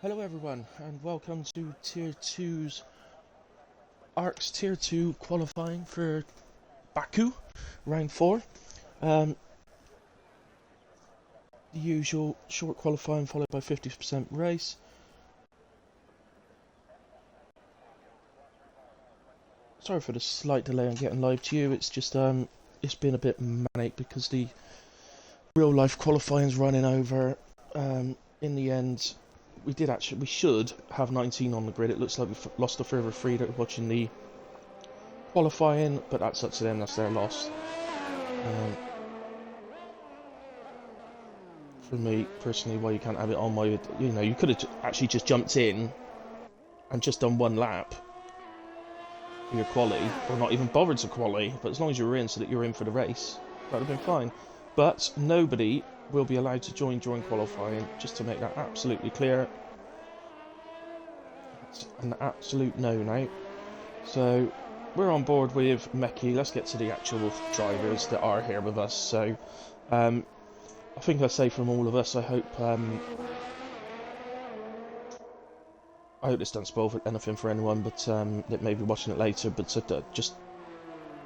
Hello everyone, and welcome to Tier 2's ARC's Tier 2 qualifying for Baku, round 4. The usual short qualifying followed by 50% race. Sorry for the slight delay on getting live to you, it's just it's been a bit manic because the real life qualifying's running over. In the end, we should have 19 on the grid. It looks like we've lost a further 3 that are watching the qualifying, but that's up to them, that's their loss. For me, personally, why you can't have it on my, you could have actually just jumped in and just done one lap for your quali, or not even bothered to quali, but as long as you were in so that you're in for the race, that would have been fine. But nobody will be allowed to join during qualifying, just to make that absolutely clear. It's an absolute no now. So we're on board with Meki. Let's get to the actual drivers that are here with us. So I think I say from all of us, I hope this doesn't spoil anything for anyone, but that may be watching it later. But just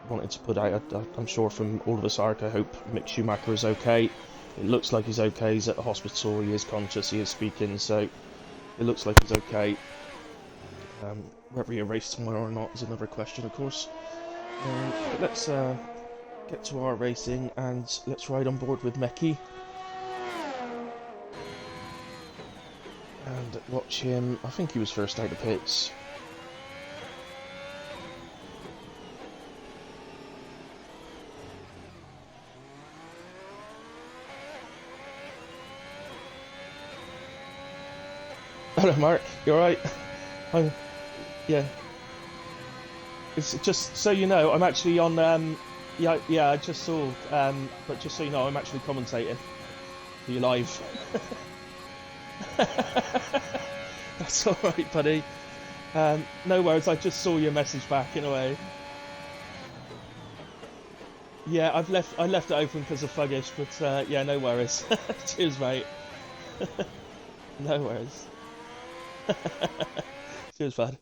wanted to put out, I'm sure from all of us, ARC, I hope Mick Schumacher is okay. It looks like he's okay. He's at the hospital. He is conscious. He is speaking. So it looks like he's okay. Whether he race tomorrow or not is another question, of course. But let's get to our racing and let's ride on board with Meki and watch him. I think he was first out of pits. Hello, Mark. You alright? Yeah. It's just so you know, I'm actually on. I just saw. But just so you know, I'm actually commentating for you live. That's all right, buddy. No worries. I just saw your message back in a way. Yeah, I left it open because of Fuggish, but yeah, no worries. Cheers, mate. No worries. Cheers, bud.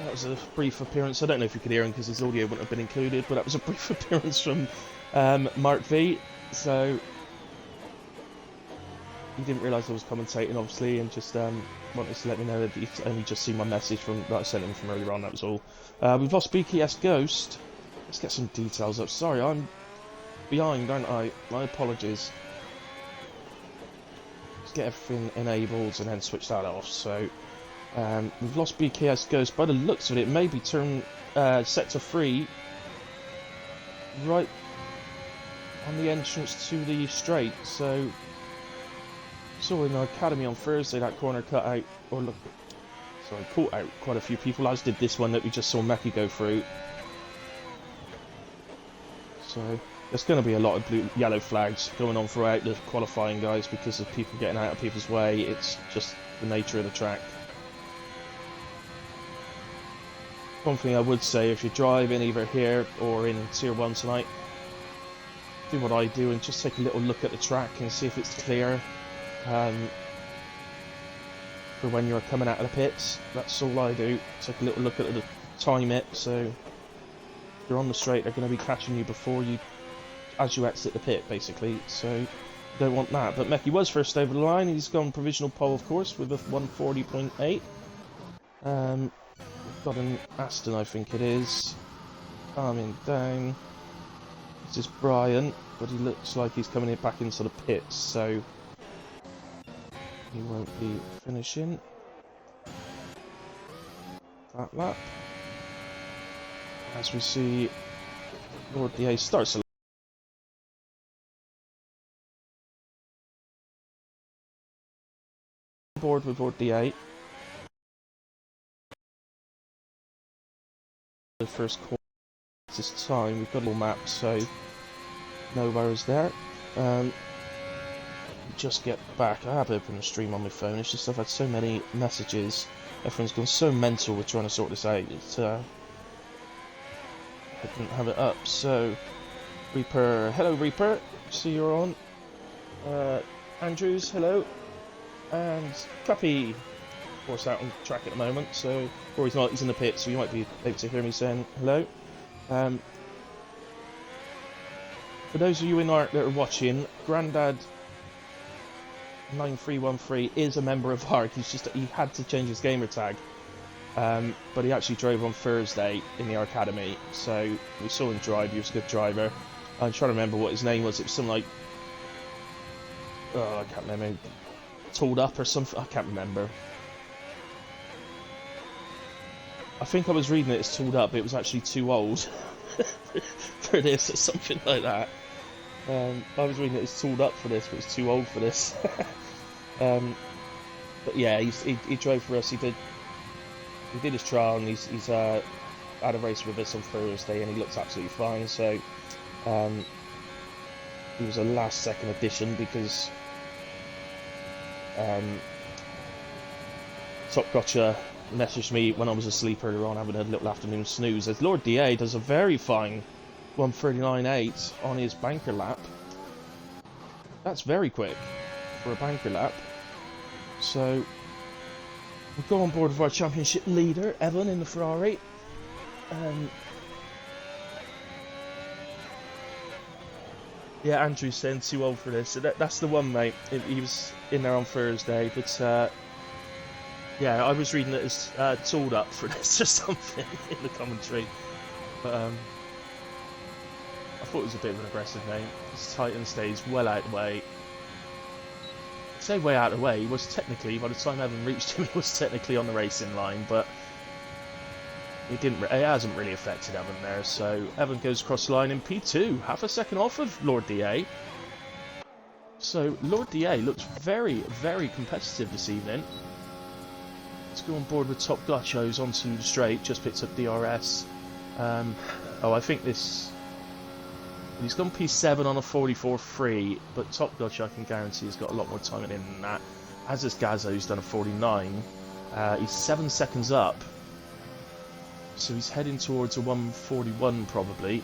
That was a brief appearance. I don't know if you could hear him because his audio wouldn't have been included, but that was a brief appearance from Mark V. So he didn't realise I was commentating, obviously, and just wanted to let me know that he'd only just seen my message that I sent him from earlier on. That was all. We've lost BKS Ghost. Let's get some details up. Sorry, I'm behind, aren't I? My apologies. Let's get everything enabled and then switch that off. So we've lost BKS Ghost. By the looks of it, maybe turn sector 3 right on the entrance to the straight. So saw in the academy on Thursday that corner caught out quite a few people, as did this one that we just saw Meki go through. So there's going to be a lot of yellow flags going on throughout the qualifying, guys, because of people getting out of people's way. It's just the nature of the track. One thing I would say, if you're driving either here or in Tier 1 tonight, do what I do and just take a little look at the track and see if it's clear. For when you're coming out of the pits, that's all I do. Take a little look at the time it. So if you're on the straight, they're going to be catching you as you exit the pit, basically. So you don't want that. But Meki was first over the line. He's gone provisional pole, of course, with a 140.8. We've got an Aston, I think it is, coming down. This is Brian, but he looks like he's coming back into the pits. So he won't be finishing that lap. As we see, Lord DA starts a board with Lord DA. The first corner this time, we've got a little map, so no worries there. Just get back. I have opened the stream on my phone. It's just I've had so many messages Everyone's gone so mental with trying to sort this out. It's, I didn't have it up. So, Reaper, hello Reaper. See you're on. Andrews, hello. And Puppy, of course, out on track at the moment. So, or he's not. He's in the pit, so you might be able to hear me saying hello. For those of you in ARC that are watching, Grandad 9313 is a member of ARC. He had to change his gamer tag, but he actually drove on Thursday in the Academy, so we saw him drive. He was a good driver. I'm trying to remember what his name was. It was something like, oh, I can't remember, Tooled Up or something. I can't remember. I think I was reading it as Tooled Up. It was actually too old for this or something like that. I was reading it as Tooled Up for this, but it's too old for this. But yeah, he drove for us. He did his trial, and he's had a race with us on Thursday, and he looks absolutely fine. So he was a last second addition because Top Gotcha messaged me when I was asleep earlier on, having a little afternoon snooze, as Lord DA does a very fine 1:39.8 on his banker lap. That's very quick for a banker lap. So we go on board with our championship leader, Evan, in the Ferrari. Yeah, Andrew's saying too old for this. So that's the one, mate. He was in there on Thursday, but yeah, I was reading it as Tooled Up for this or something in the commentary. But I thought it was a bit of an aggressive name. This Titan stays well out of the way. I say way out of the way. He was technically, by the time Evan reached him, he was technically on the racing line, but it hasn't really affected Evan there. So Evan goes across the line in P2, half a second off of Lord DA. So Lord DA looks very, very competitive this evening. Let's go on board with Top Gotcha, who's onto the straight, just picked up DRS. Oh, I think this... He's gone P7 on a 44.3, but Top Gotcha, I can guarantee, has got a lot more time in him than that. As is Gazzo, who's done a 49. He's 7 seconds up. So he's heading towards a 141 probably.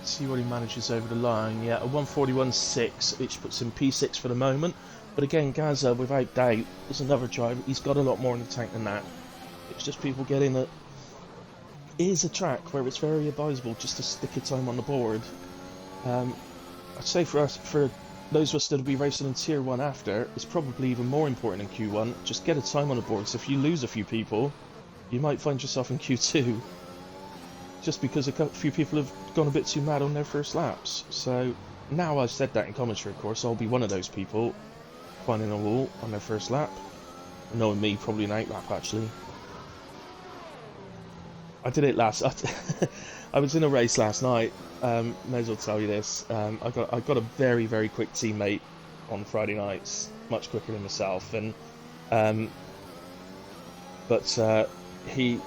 See what he manages over the line. Yeah, a 141.6, which puts him P6 for the moment. But again, Gaza, without doubt, is another driver. He's got a lot more in the tank than that. It's just people getting it. It is a track where it's very advisable just to stick a time on the board. I'd say for those of us that will be racing in Tier 1 after, it's probably even more important in Q1. Just get a time on the board, so if you lose a few people, you might find yourself in Q2. Just because a few people have gone a bit too mad on their first laps. So now I've said that in commentary, of course, I'll be one of those people finding a wall on their first lap. Knowing me, probably an 8 lap actually. I did it last. I was in a race last night. May as well tell you this. I got a very, very quick teammate on Friday nights, much quicker than myself, and he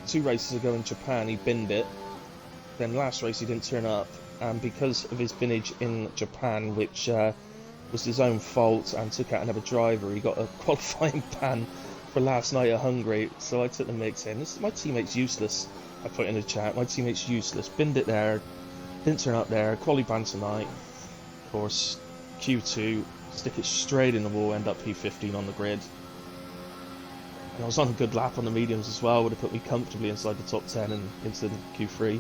two races ago in Japan he binned it. Then last race he didn't turn up, and because of his binnage in Japan, which was his own fault, and took out another driver, he got a qualifying ban for last night at Hungary. So I took the mix in. My teammate's useless. I put in the chat, my teammate's useless. Binned it there, didn't turn up there. Quali ban tonight. Of course, Q2, stick it straight in the wall, end up P15 on the grid. And I was on a good lap on the mediums as well, would have put me comfortably inside the top 10 and into the Q3,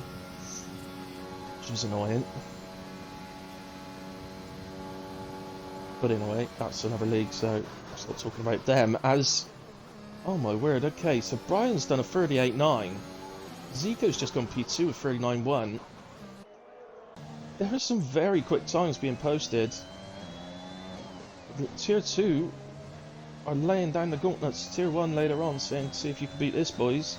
which was annoying. But anyway, that's another league, so I'll stop talking about them. As, oh my word, okay, so Brian's done a 38.9. Zico's just gone P2 with 39.1. There are some very quick times being posted. The Tier 2 are laying down the gauntlets. Tier 1 later on saying, see if you can beat this, boys.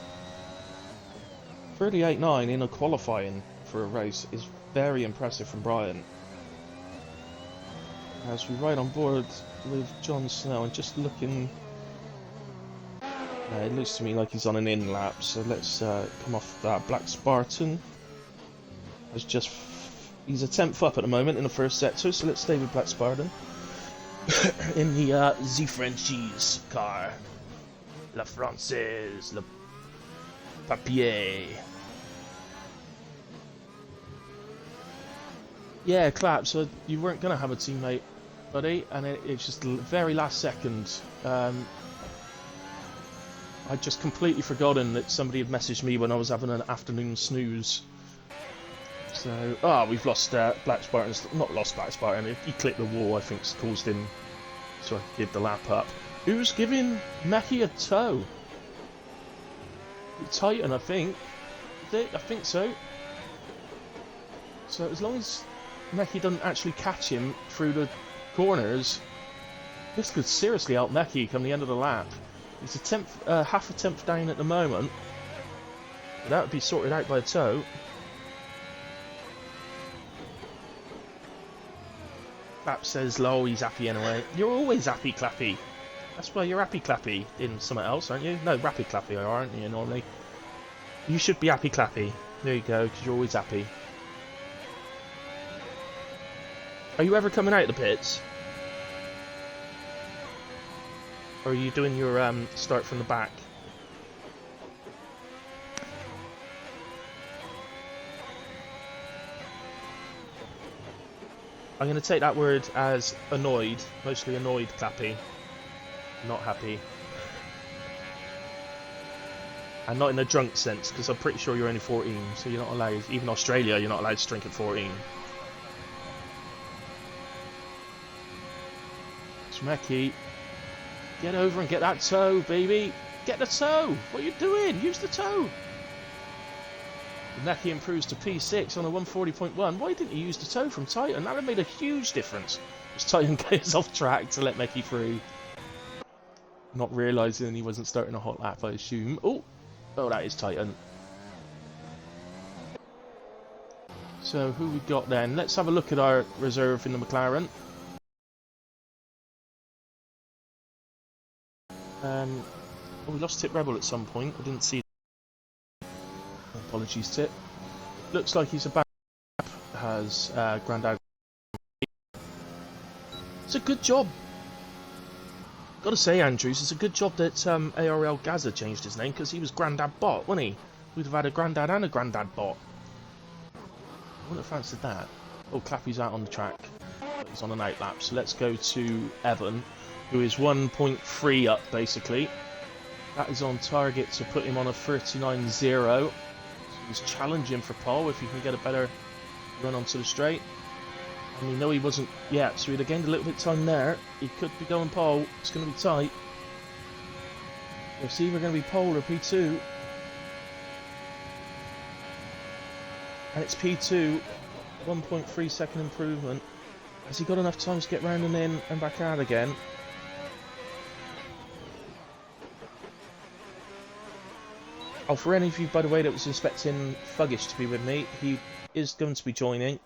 38.9 in a qualifying for a race is very impressive from Brian. As we ride on board with Jon Snow and just looking It looks to me like he's on an in lap, so let's come off that. Black Spartan has just... He's a 10th up at the moment in the first sector, so let's stay with Black Spartan. In the Frenchies car. La Française, Le Papier. Yeah, Clap, so you weren't going to have a teammate, buddy, and it's just the very last second. I'd just completely forgotten that somebody had messaged me when I was having an afternoon snooze. So, we've lost Black Spartan's, not lost Black Spartan, he clipped the wall, I think, it's caused him to give the lap up. Who's giving Meki a tow? Titan, I think. I think so. So, as long as Meki doesn't actually catch him through the corners, this could seriously help Meki come the end of the lap. He's half a tenth down at the moment. That would be sorted out by a tow. Clap says, "Lol, he's happy anyway." You're always happy, Clappy. That's why you're happy, Clappy. In something else, aren't you? No, Rappy Clappy, aren't you? Normally, you should be happy, Clappy. There you go, because you're always happy. Are you ever coming out of the pits? Or are you doing your start from the back? I'm going to take that word as annoyed, mostly annoyed, Clappy. Not happy. And not in a drunk sense, because I'm pretty sure you're only 14, so you're not allowed, even Australia, you're not allowed to drink at 14. Schmecky. Get over and get that toe, baby. Get the toe. What are you doing? Use the toe. Meki improves to P6 on a 140.1. Why didn't you use the toe from Titan? That would have made a huge difference. As Titan goes off track to let Meki through. Not realising he wasn't starting a hot lap, I assume. Oh, that is Titan. So who we got then? Let's have a look at our reserve in the McLaren. We lost Tip Rebel at some point. I didn't see. Apologies, Tip. Looks like he's about has Grandad. It's a good job. Gotta say, Andrews, it's a good job that ARL Gaza changed his name, because he was Grandad Bot, wasn't he? We'd have had a Grandad and a Grandad Bot. I wouldn't have fancied that. Oh, Clappy's out on the track. He's on an out lap, so let's go to Evan, who is 1.3 up, basically. That is on target to put him on a 39.0. So he's challenging for pole if he can get a better run onto the straight. And we know he wasn't yet, so he'd have gained a little bit of time there. He could be going pole. It's going to be tight. It's either going to be pole or P2. And it's P2. 1.3 second improvement. Has he got enough time to get round and in and back out again? Oh, for any of you, by the way, that was expecting Fuggish to be with me, he is going to be joining.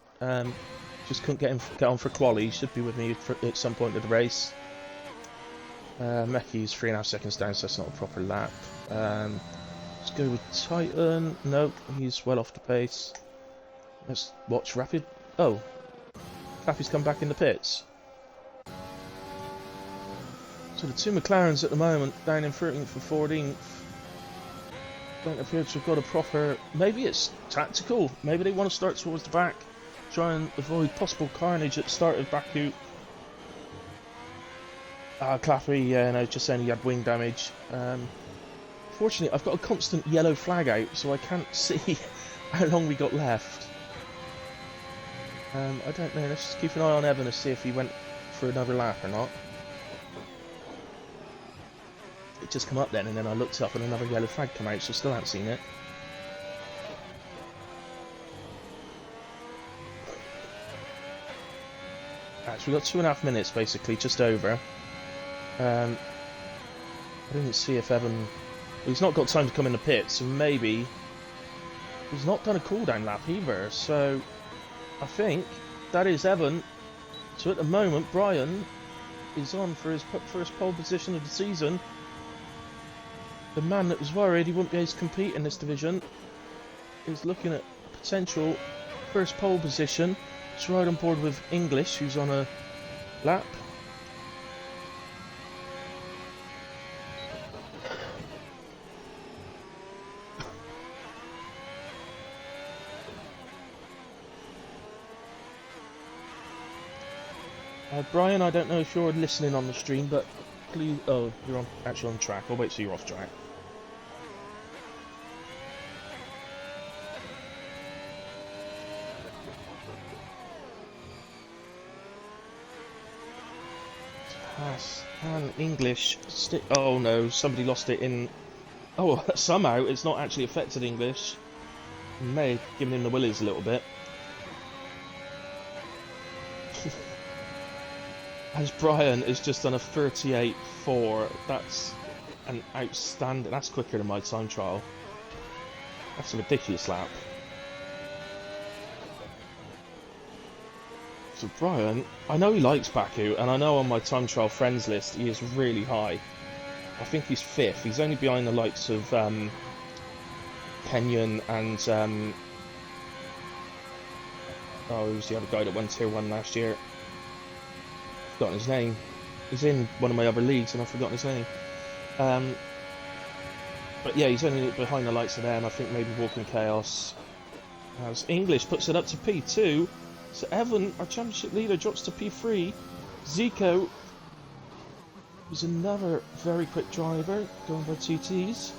Just couldn't get on for quali. He should be with me at some point of the race. Meki's 3.5 seconds down, so that's not a proper lap. Let's go with Titan. Nope, he's well off the pace. Let's watch Rapid. Oh, Clappy's come back in the pits. So the two McLarens at the moment down in 13th and 14th. Don't appear to have got a proper... Maybe it's tactical. Maybe they want to start towards the back. Try and avoid possible carnage at the start of Baku. Clappy, yeah, no, just saying he had wing damage. Fortunately, I've got a constant yellow flag out, so I can't see how long we got left. I don't know. Let's just keep an eye on Evan to see if he went for another lap or not. It just come up then, and then I looked up and another yellow flag come out, so still haven't seen it. So we've got 2.5 minutes basically, just over. I didn't see if Evan... He's not got time to come in the pit, so maybe... He's not done a cooldown lap either, so... I think that is Evan. So at the moment, Brian is on for his first pole position of the season. the man that was worried he wouldn't be able to compete in this division is looking at potential first pole position. It's right on board with English, who's on a lap. Brian, I don't know if you're listening on the stream, but please... Oh, you're actually on track. I'll wait till you're off track. Can English stick... Oh no, somebody lost it in... Oh, somehow it's not actually affected English. May have given him the willies a little bit. As Brian has just done a 38.4, that's an outstanding... That's quicker than my time trial. That's a ridiculous lap. So Brian, I know he likes Baku, and I know on my time trial friends list he is really high. I think he's 5th. He's only behind the likes of Kenyon and... oh, who's the other guy that won Tier 1 last year? I've forgotten his name. He's in one of my other leagues and I've forgotten his name. But yeah, he's only behind the likes of them. I think maybe Walking Chaos. As English puts it up to P2. So Evan, our championship leader, drops to P3. Zico was another very quick driver, going by TTs.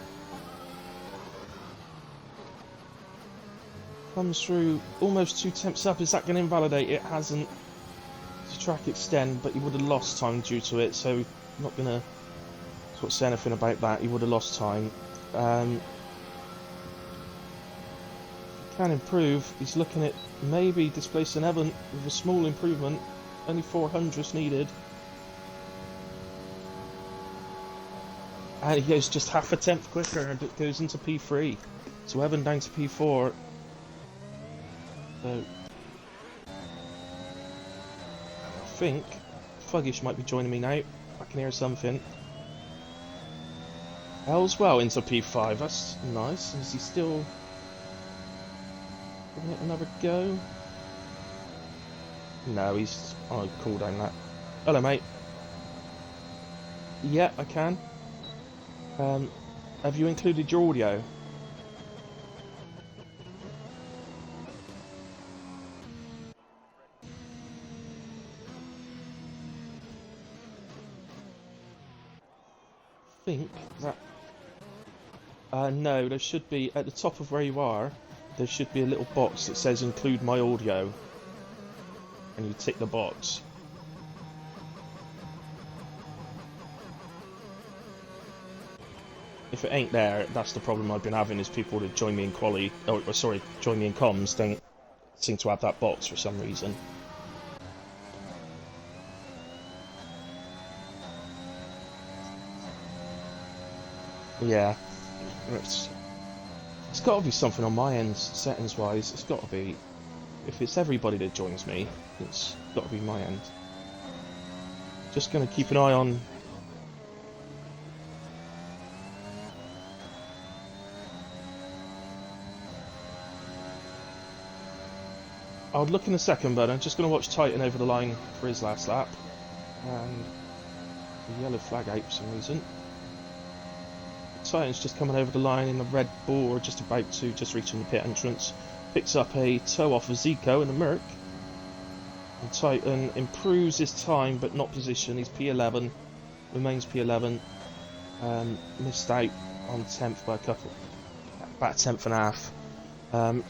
Comes through almost 2 tenths up. Is that going to invalidate? It hasn't. The track extend, but he would have lost time due to it, so I'm not going to sort of say anything about that. He would have lost time. Can improve. He's looking at maybe displacing Evan with a small improvement. Only 400s needed. And he goes just half a tenth quicker and it goes into P3. So Evan down to P4. So I think Fuggish might be joining me now. I can hear something. Elswell into P5. That's nice. Is he still giving it another go? No, he's on a cooldown that. Hello, mate. Yeah, I can. Have you included your audio? I think that... no, there should be, at the top of where you are, there should be a little box that says include my audio. And you tick the box. If it ain't there, that's the problem I've been having, is people that join me in quali, or sorry, join me in comms don't seem to have that box for some reason. Yeah. It's got to be something on my end, settings wise. It's got to be. If it's everybody that joins me, it's got to be my end. Just going to keep an eye on. I'll look in a second, but I'm just going to watch Titan over the line for his last lap. And the yellow flag out for some reason. Titan's just coming over the line in the Red Bull, or just about to, just reaching the pit entrance. Picks up a toe off of Zico in the Merc. And Titan improves his time, but not position. He's P11, remains P11. Missed out on 10th by a couple, about a tenth and a half.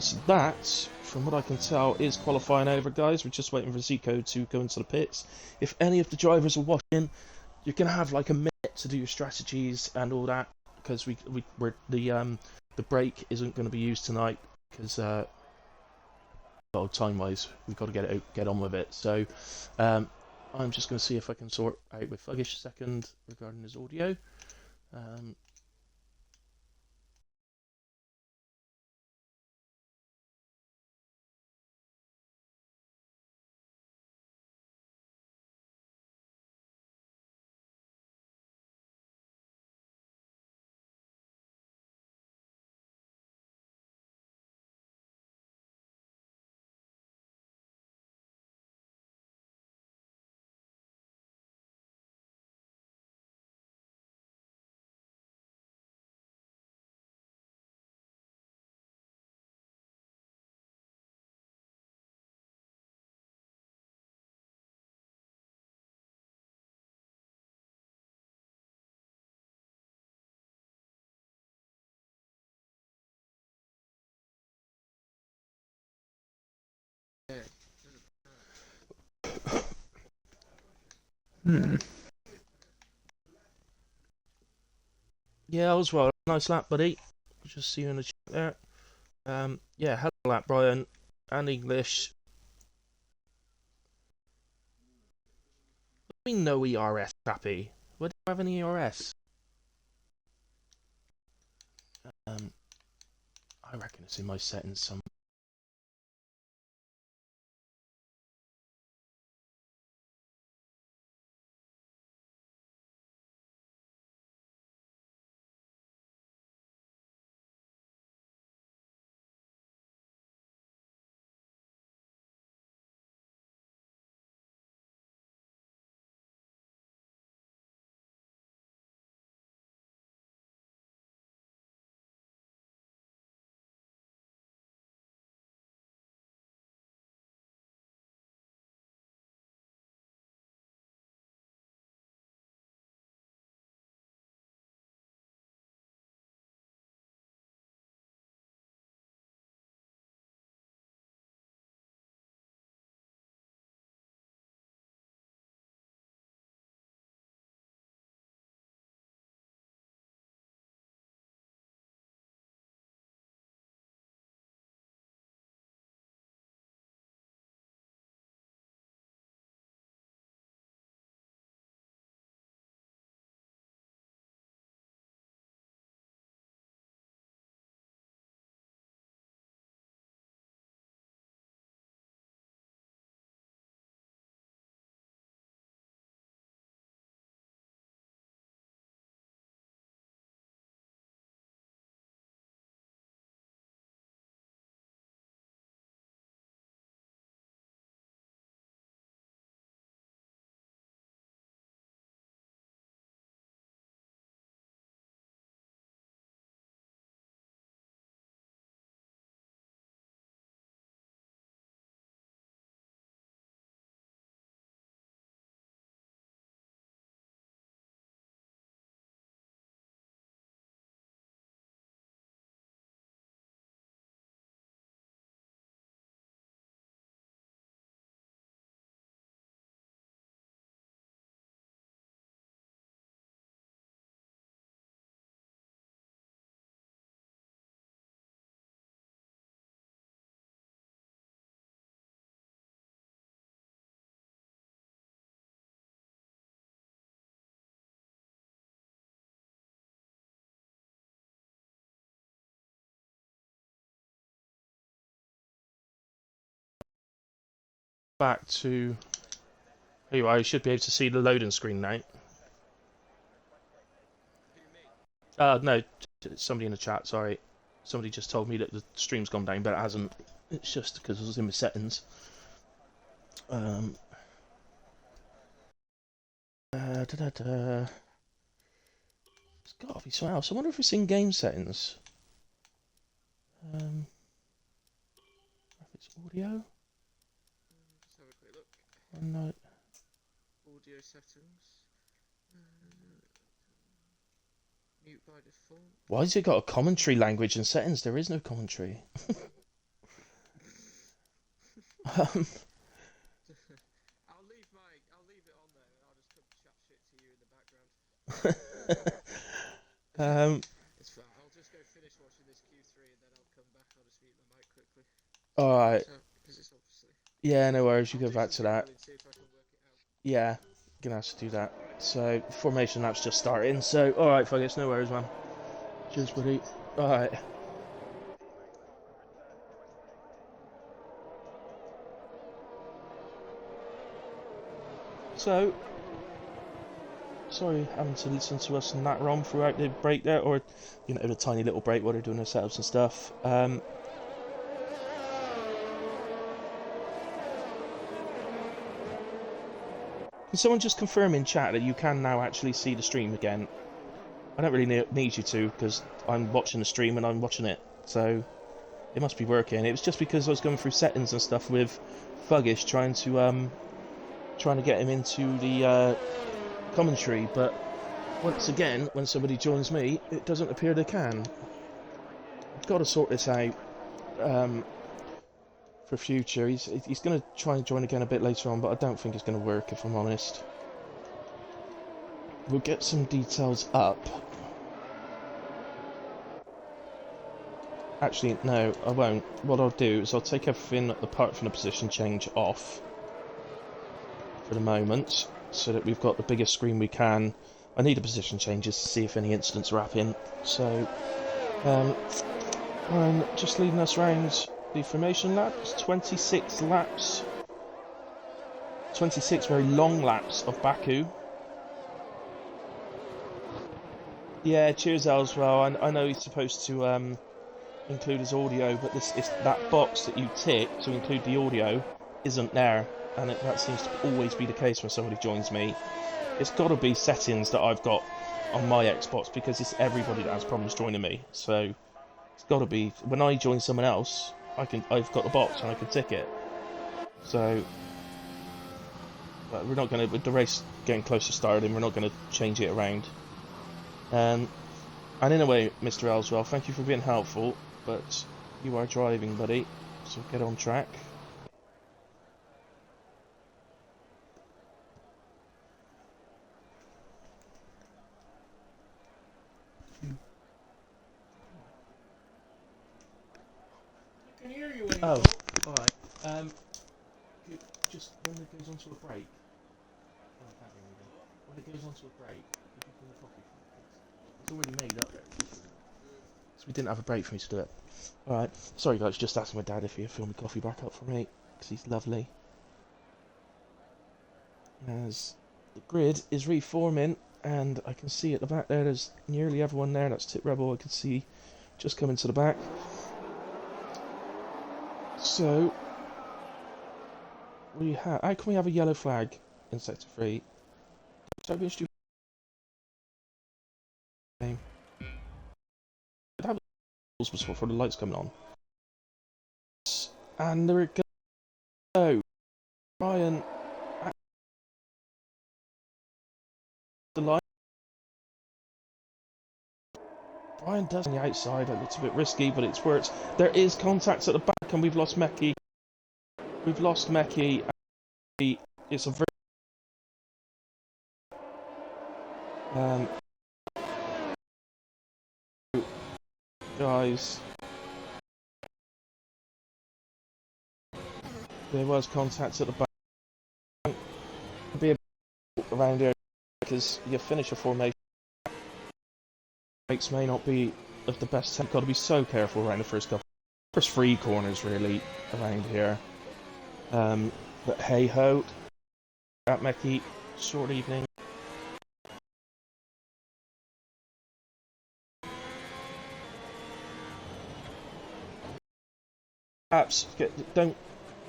So that, from what I can tell, is qualifying over, guys. We're just waiting for Zico to go into the pits. If any of the drivers are watching, you're gonna have like a minute to do your strategies and all that, because we're the break isn't going to be used tonight because well, time-wise we've got to get on with it. So I'm just going to see if I can sort out with Fuggish a second regarding his audio. Yeah, I was well. Nice lap, buddy. Just see you in the chat there. Yeah, hello lap, Brian. And English. We know ERS, Chappy. Why do you have an ERS? I reckon it's in my settings somewhere. Back to... Anyway, I should be able to see the loading screen now. No, somebody in the chat, sorry. Somebody just told me that the stream's gone down, but it hasn't. It's just because it was in my settings. It's gotta be something else. I wonder if it's in game settings. If it's audio? Let's have a quick look. One note. Audio settings. Mute by default. Why has it got a commentary language in settings? There is no commentary. I'll leave it on there and I'll just come chat shit to you in the background. It's fine. I'll just go finish watching this Q3 and then I'll come back. I'll just mute my mic quickly. Alright. Because it's obviously... Yeah, no worries. You go back to that. See if I can work it out. Yeah, gonna have to do that. So, formation lap's just starting. So, alright, fuckers, no worries, man. Cheers, buddy. Alright. So, sorry having to listen to us and that ROM throughout the break there, or, you know, the tiny little break while they're doing their setups and stuff. Can someone just confirm in chat that you can now actually see the stream again? I don't really need you to, because I'm watching the stream and I'm watching it, so it must be working. It was just because I was going through settings and stuff with Fuggish, trying to get him into the commentary, but once again, when somebody joins me, it doesn't appear they can. I've got to sort this out. for future. He's going to try and join again a bit later on, but I don't think it's going to work, if I'm honest. We'll get some details up. Actually, no, I won't. What I'll do is I'll take everything apart from the position change off for the moment, so that we've got the biggest screen we can. I need a position changes to see if any incidents are happening. So, I'm just leading us round the formation lap. It's 26 laps. 26 very long laps of Baku. Yeah, cheers, Els. Well, I know he's supposed to include his audio, but this is that box that you tick to include the audio isn't there, and that seems to always be the case when somebody joins me. It's got to be settings that I've got on my Xbox, because it's everybody that has problems joining me. So it's got to be when I join someone else, I've got the box and I can tick it. So but we're not going to, with the race getting close to starting, we're not going to change it around. And in a way, Mr. Ellswell, thank you for being helpful, but you are driving, buddy, so get on track. I can hear you. When Oh, alright. Just when it goes onto a break. Oh, I can't hear anything. When it goes onto a break, could you bring a coffee for me? It's already made up there. So we didn't have a break for me to do it. Alright, sorry guys, just asking my dad if he'd fill my coffee back up for me, because he's lovely. As the grid is reforming, and I can see at the back there's nearly everyone there. That's Tip Rebel, I can see just coming to the back. So we have, how can we have a yellow flag in sector 3? Start being stupid. That was before the lights coming on. And there it goes. Ryan at the light. Brian does on the outside. It looks a bit risky, but it's worked. There is contact at the back, and we've lost Meki. We've lost Meki. It's a very guys, there was contact at the back. Be a bit around here because your finisher formation breaks may not be of the best. You've got to be so careful around the first 3 corners really around here. But hey ho, at Meki, short evening. Perhaps don't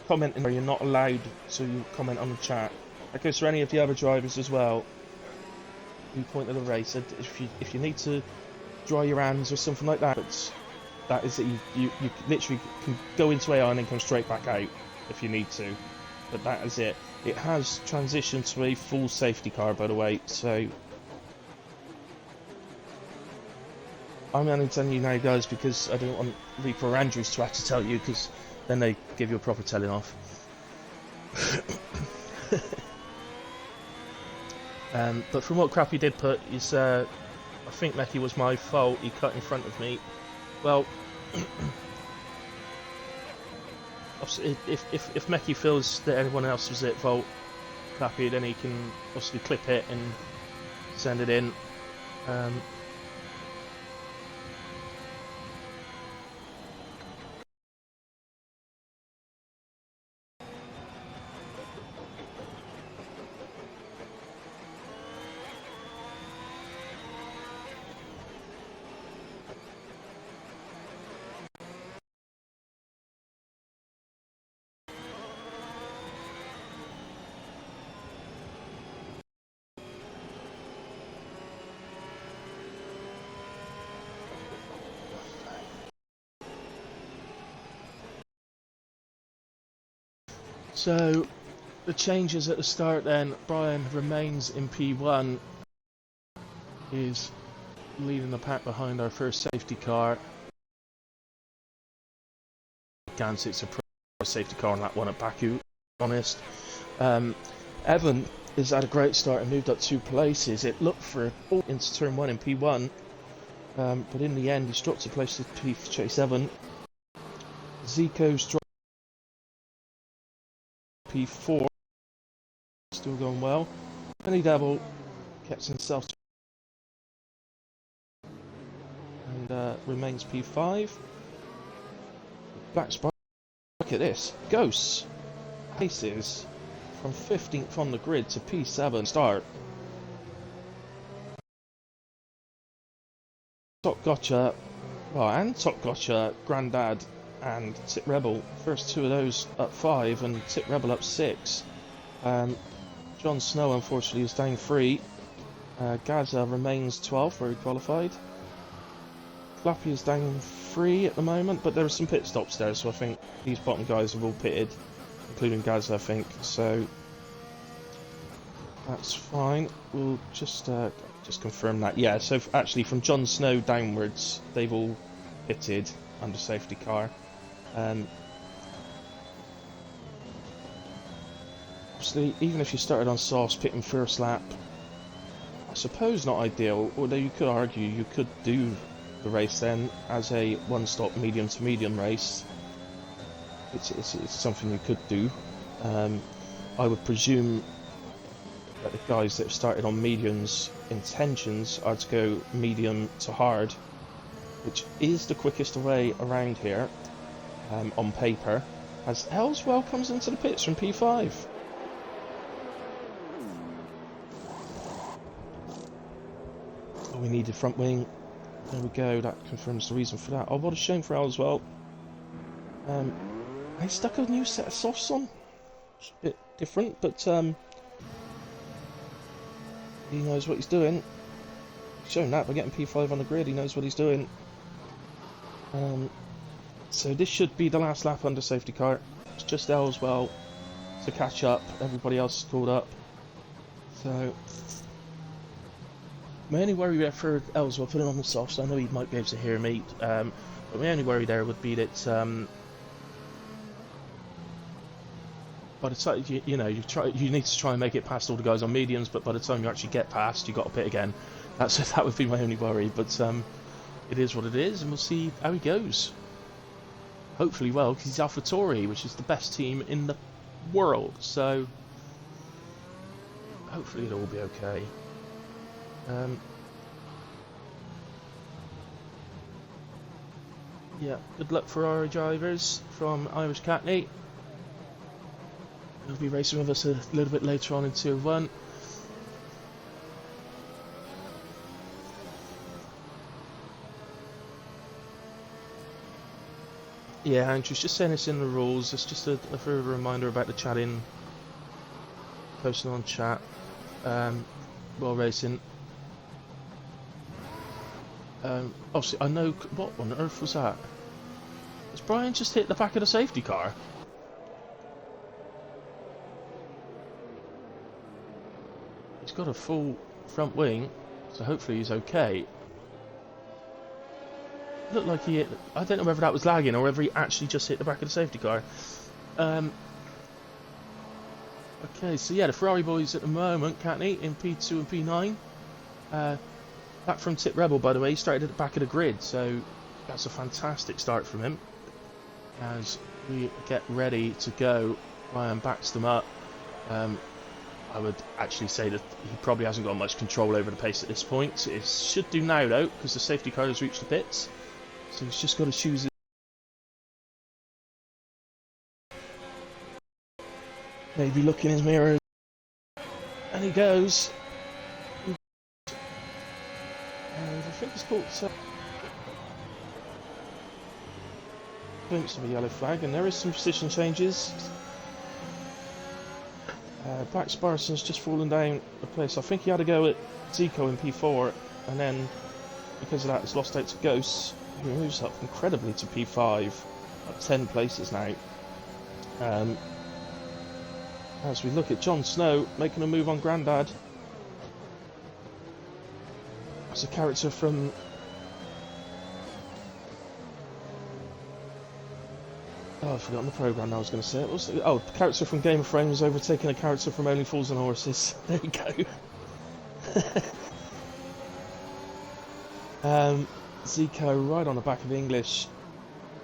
comment in there. You're not allowed to comment on the chat. That goes for any of the other drivers as well. Who point at the race. If you need to dry your hands or something like that, but that is that you literally can go into AI and then come straight back out if you need to. But that is it. It has transitioned to a full safety car, by the way. So I'm only telling you now, guys, because I don't want Reaper or Andrews to have to tell you, because then they give you a proper telling off. But from what Crappy did put, is I think Meki was my fault. He cut in front of me. Well, if Meki feels that anyone else was at fault, Crappy, then he can obviously clip it and send it in. So, the changes at the start then, Brian remains in P1, he's leading the pack behind our first safety car. Gansit's a a safety car on that one at Baku, honest. Evan has had a great start and moved up 2 places. It looked for into turn 1 in P1, but in the end he's dropped a place to P7. Zico's dropped P4, still going well. Penny Devil gets himself to and remains P5. Black Spark, look at this. Ghosts paces from 15th on the grid to P7 start. Top Gotcha, well, and Top Gotcha, Grandad and Tip Rebel. First 2 of those up 5 and Tip Rebel up 6. Jon Snow unfortunately is down 3. Gaza remains 12th where he qualified. Flappy is down 3 at the moment, but there are some pit stops there, so I think these bottom guys have all pitted, including Gaza, I think, so that's fine. We'll just confirm that. Yeah, so actually from Jon Snow downwards, they've all pitted under safety car. Obviously, even if you started on softs, pitting first lap, I suppose not ideal, although you could argue you could do the race then as a one-stop medium to medium race. It's something you could do. I would presume that the guys that have started on mediums intentions are to go medium to hard, which is the quickest way around here on paper, as Ellswell comes into the pits from P5. Oh, we needed front wing. There we go, that confirms the reason for that. Oh, what a shame for Ellswell. He stuck a new set of softs on. It's a bit different, but he knows what he's doing. He's shown that by getting P5 on the grid, he knows what he's doing. So this should be the last lap under safety car. It's just Ellswell to catch up, everybody else is called up. So my only worry there for Ellswell putting on the softs, I know he might be able to hear me, but my only worry there would be that by the time you need to try and make it past all the guys on mediums, but by the time you actually get past, you got to pit again. That would be my only worry. But it is what it is, and we'll see how he goes. Hopefully, well, because he's AlphaTauri, which is the best team in the world. So hopefully it'll all be okay. Yeah, good luck for our drivers from Irish Catney. He'll be racing with us a little bit later on in Tier 1. Yeah, Andrew's just saying this in the rules. It's just a further reminder about the chatting, posting on chat while racing. Obviously, I know. What on earth was that? Has Brian just hit the back of the safety car? He's got a full front wing, so hopefully he's okay. Looked like he hit. I don't know whether that was lagging or whether he actually just hit the back of the safety car. Okay, so yeah, the Ferrari boys at the moment, Catney in P2 and P9. Back from Tip Rebel, by the way, he started at the back of the grid, so that's a fantastic start from him. As we get ready to go, Ryan backs them up. I would actually say that he probably hasn't got much control over the pace at this point. It should do now, though, because the safety car has reached the pits. So he's just got to choose it. Maybe look in his mirror. And he goes. And I think it's called glimpse of a yellow flag, and there is some position changes. Black Sparson's just fallen down the place. I think he had to go at Zico in P4, and then because of that, he's lost out to Ghosts, who moves up incredibly to P5, up 10 places now. As we look at Jon Snow making a move on Grandad. That's a character from Oh, I forgot on the programme I was going to say it. What's the, oh, the character from Game of Thrones overtaking a character from Only Fools and Horses. There you go. Zico right on the back of English.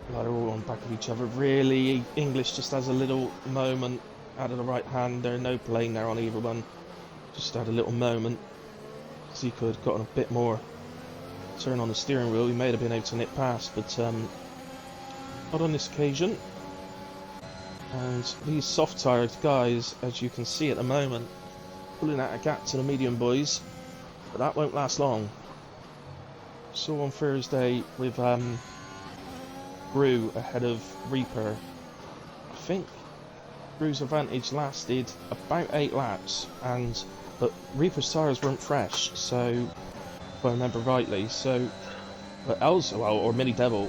Well, they're all on the back of each other. Really, English just has a little moment out of the right hand. There, no plane there on either one. Just had a little moment. Zico had gotten a bit more turn on the steering wheel. He may have been able to nip past, but not on this occasion. And these soft-tired guys, as you can see at the moment, pulling out a gap to the medium boys, but that won't last long. Saw on Thursday with Brew ahead of Reaper. I think Brew's advantage lasted about 8 laps, but Reaper's tyres weren't fresh, so if I remember rightly. So, but also, well, or Mini Devil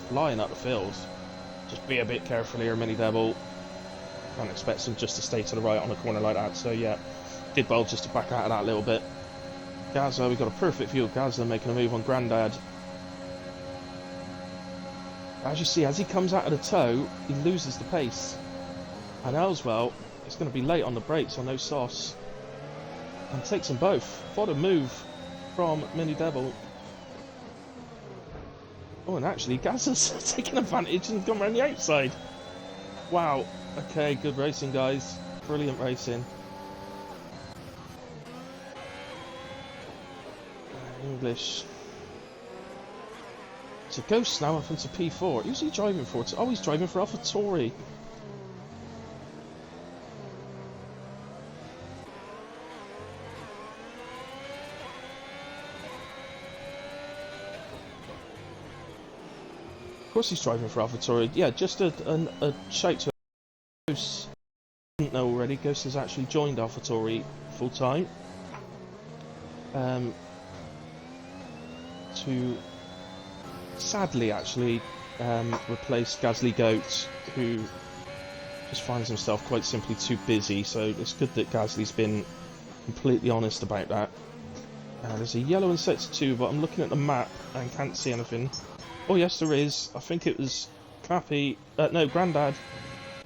flying up the field. Just be a bit careful here, Mini Devil. Can't expect him just to stay to the right on a corner like that. So yeah, did well just to back out of that a little bit. Gaza, we've got a perfect view of Gaza making a move on Grandad. As you see, as he comes out of the toe, he loses the pace. And Elswell is going to be late on the brakes on no sauce. And takes them both. What a move from Mini Devil. Oh, and actually, Gaza's taking advantage and gone around the outside. Wow. Okay, good racing, guys. Brilliant racing. English. So Ghost now up into P4. Who's he driving for? Oh, he's driving for AlphaTauri. Of course he's driving for AlphaTauri. Yeah, just a shout to Ghost. Didn't know already. Ghost has actually joined AlphaTauri full time. To sadly actually replace Gasly Goat, who just finds himself quite simply too busy. So it's good that Gasly's been completely honest about that. There's a yellow in sector 2, but I'm looking at the map and can't see anything. Oh yes, there is. I think it was Clappy, no, Grandad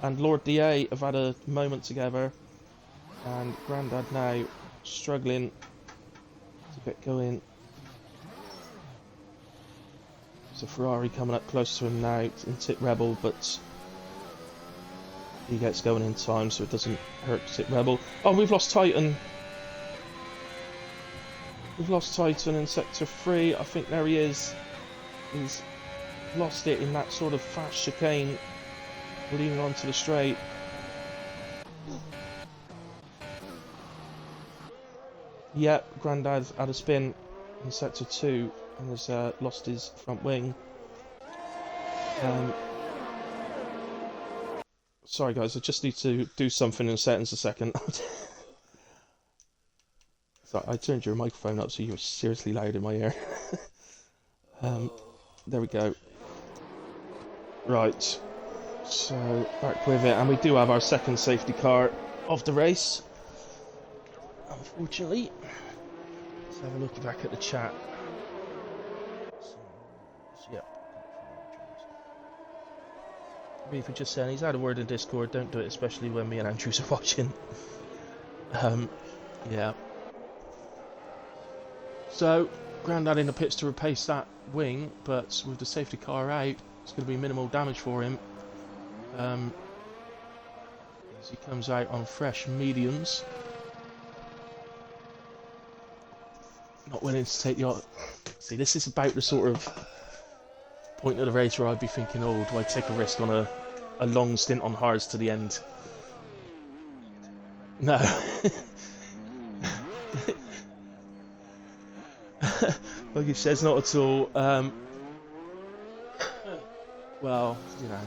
and Lord DA have had a moment together, and Grandad now struggling to get going. So Ferrari coming up close to him now in Tit Rebel, but he gets going in time, so it doesn't hurt Tit Rebel. Oh, we've lost Titan. We've lost Titan in sector 3. I think there he is. He's lost it in that sort of fast chicane, leaning onto the straight. Yep, Grandad had a spin in sector 2 and has lost his front wing. Sorry guys, I just need to do something in settings a second. Sorry, I turned your microphone up so you were seriously loud in my ear. There we go. Right, so back with it, and we do have our second safety car of the race, unfortunately. Let's have a look back at the chat. Yep. Reaper just saying he's had a word in Discord, don't do it, especially when me and Andrews are watching. Yeah. So, Grandad in the pits to replace that wing, but with the safety car out, it's going to be minimal damage for him. As he comes out on fresh mediums. Not willing to take the... See, this is about the sort of point of the race where I'd be thinking, oh, do I take a risk on a long stint on hards to the end? No. Like he says, not at all. Well, you know.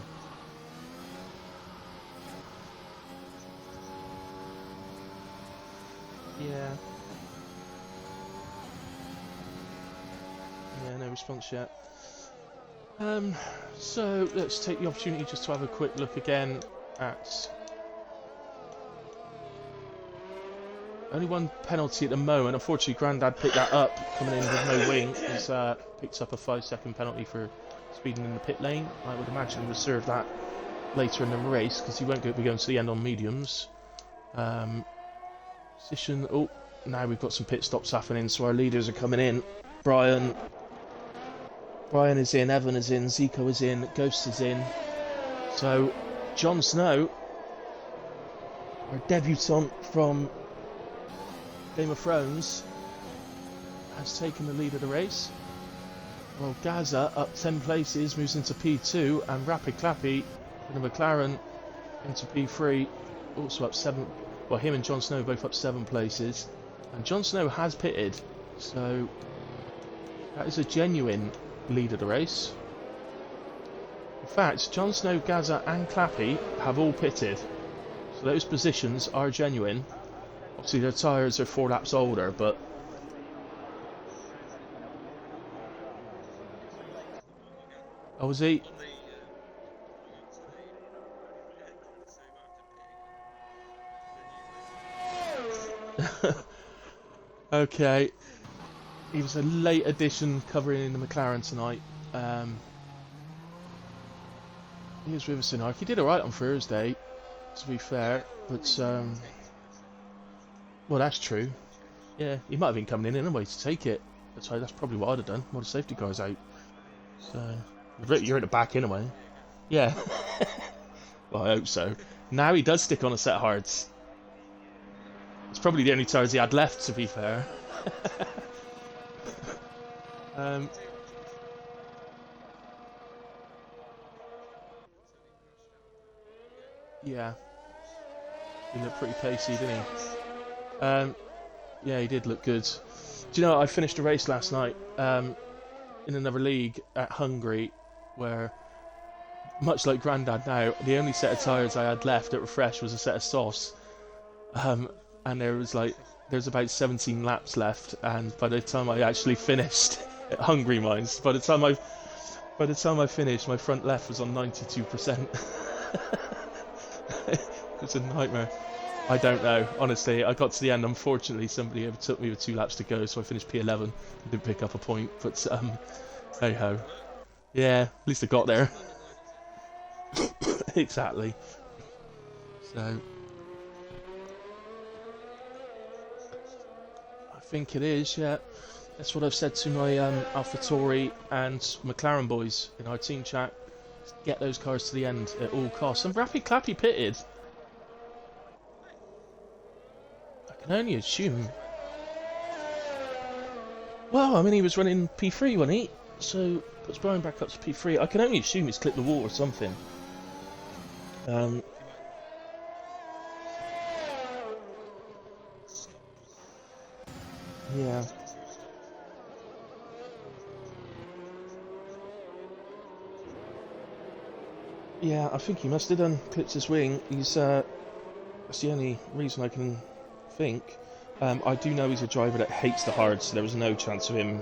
Yeah. Yeah, no response yet. So let's take the opportunity just to have a quick look again at only one penalty at the moment. Unfortunately, Grandad picked that up coming in with no wing. He's picked up a 5-second penalty for speeding in the pit lane. I would imagine he reserved that later in the race because he won't be going to the end on mediums. Position. Oh, now we've got some pit stops happening, so our leaders are coming in. Brian is in, Evan is in, Zico is in, Ghost is in. So Jon Snow, our debutant from Game of Thrones, has taken the lead of the race. Well, Gaza up 10 places, moves into P2, and Rapid Clappy from the McLaren into P3, also up 7. Well, him and Jon Snow both up 7 places. And Jon Snow has pitted, so that is a genuine lead of the race. In fact, Jon Snow, Gaza and Clappy have all pitted, so those positions are genuine. Obviously their tyres are 4 laps older, but oh, was he? Okay. He was a late addition covering in the McLaren tonight. He was with us tonight. He did alright on Thursday, to be fair, but well, that's true. Yeah, he might have been coming in anyway to take it. That's probably what I'd have done. More the safety car's out. So you're at the back anyway. Yeah. Well, I hope so. Now he does stick on a set of hards. It's probably the only tyres he had left, to be fair. Yeah. He looked pretty pacey, didn't he? Yeah, he did look good. Do you know what? I finished a race last night in another league at Hungary, where, much like Grandad now, the only set of tyres I had left at Refresh was a set of softs. And there's about 17 laps left, and by the time I actually finished at Hungry Mines, by the time I finished, my front left was on 92%. It's a nightmare. I don't know, honestly. I got to the end. Unfortunately, somebody overtook me with 2 laps to go, so I finished P11 and didn't pick up a point. But hey ho. Yeah, at least I got there. Exactly. So I think it is, yeah. That's what I've said to my AlphaTauri and McLaren boys in our team chat. Get those cars to the end at all costs. And Rapid Clappy pitted. I can only assume. Well, I mean, he was running P3, wasn't he? So puts Brian back up to P3. I can only assume he's clipped the wall or something. Yeah. Yeah, I think he must have done. Clipped his wing. He's that's the only reason I can think. I do know he's a driver that hates the hards, so there was no chance of him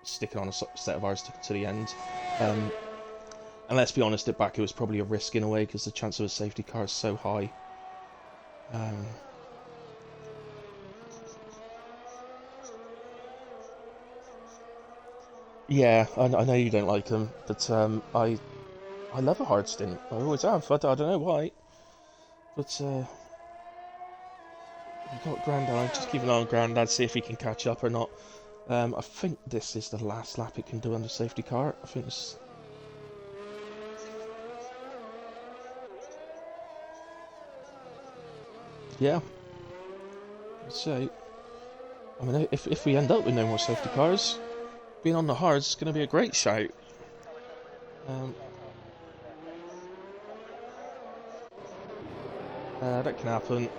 sticking on a set of hards to the end. And let's be honest, at Baku was probably a risk in a way because the chance of a safety car is so high. Yeah, I know you don't like them, but I love a hard stint. I always have. I don't know why, but we've got Grandad. Just keep an eye on Grandad, see if he can catch up or not. I think this is the last lap it can do under safety car. I think it's... Yeah. So, I mean, if we end up with no more safety cars, being on the hards is going to be a great shout. That can happen.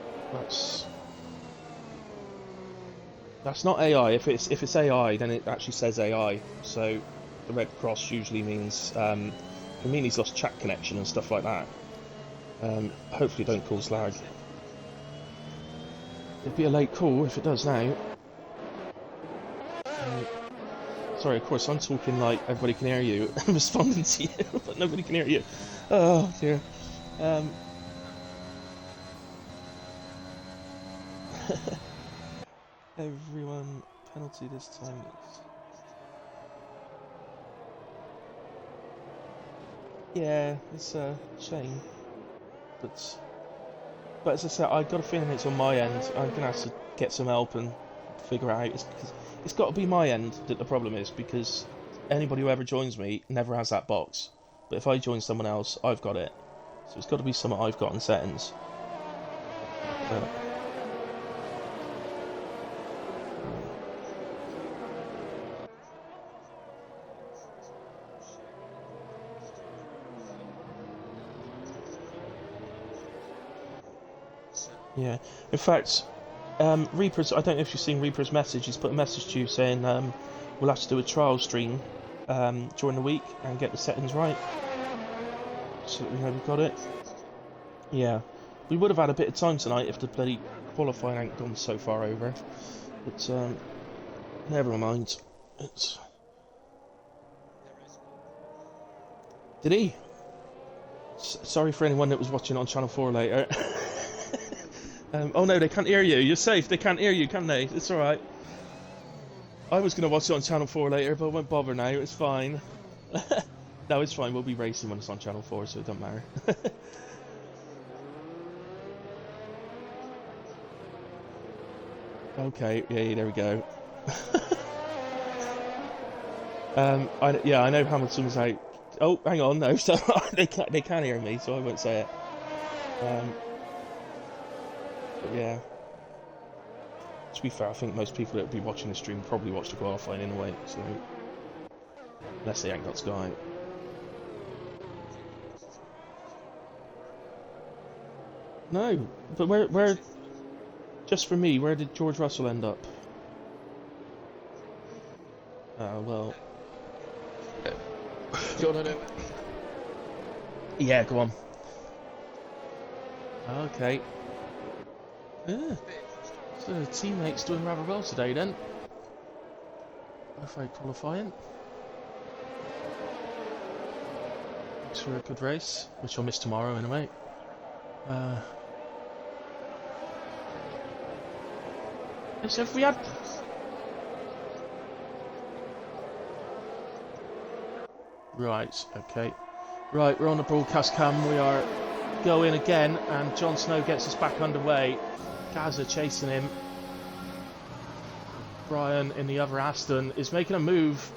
That's not AI. If it's AI, then it actually says AI. So the red cross usually means can mean he's lost chat connection and stuff like that. Hopefully, it don't cause lag. It'd be a late call if it does now. Sorry, of course I'm talking like everybody can hear you and responding to you, but nobody can hear you. Oh dear. Everyone, penalty this time. Yeah, it's a shame, but as I said, I got a feeling it's on my end. I'm gonna have to get some help and figure it out. It's got to be my end that the problem is, because anybody who ever joins me never has that box. But if I join someone else, I've got it. So it's got to be something I've got in settings. But, So, yeah. In fact, Reaper's. I don't know if you've seen Reaper's message. He's put a message to you saying we'll have to do a trial stream during the week and get the settings right, so that we know we've got it. Yeah, we would have had a bit of time tonight if the bloody qualifying hadn't gone so far over. But never mind. It's... Did he? Sorry for anyone that was watching on Channel 4 later. Oh no, they can't hear you. You're safe. They can't hear you, can they? It's alright. I was going to watch it on Channel 4 later, but I won't bother now. It's fine. No, it's fine. We'll be racing when it's on Channel 4, so it don't matter. Okay, yeah, there we go. Yeah, I know Hamilton was out. Oh, hang on, no, so they can hear me, so I won't say it. But yeah, to be fair, I think most people that would be watching the stream probably watch the qualifying anyway, so unless they ain't got Sky. No, but where? Just for me, where did George Russell end up? Well. do you want to know? Yeah, go on. Okay. Yeah. So the teammates doing rather well today then. Both out qualifying. Looks for a good race, which I'll miss tomorrow anyway. So if we had... Right, okay. Right, we're on the broadcast cam. We are going again, and Jon Snow gets us back underway. Gaza chasing him. Brian in the other Aston is making a move.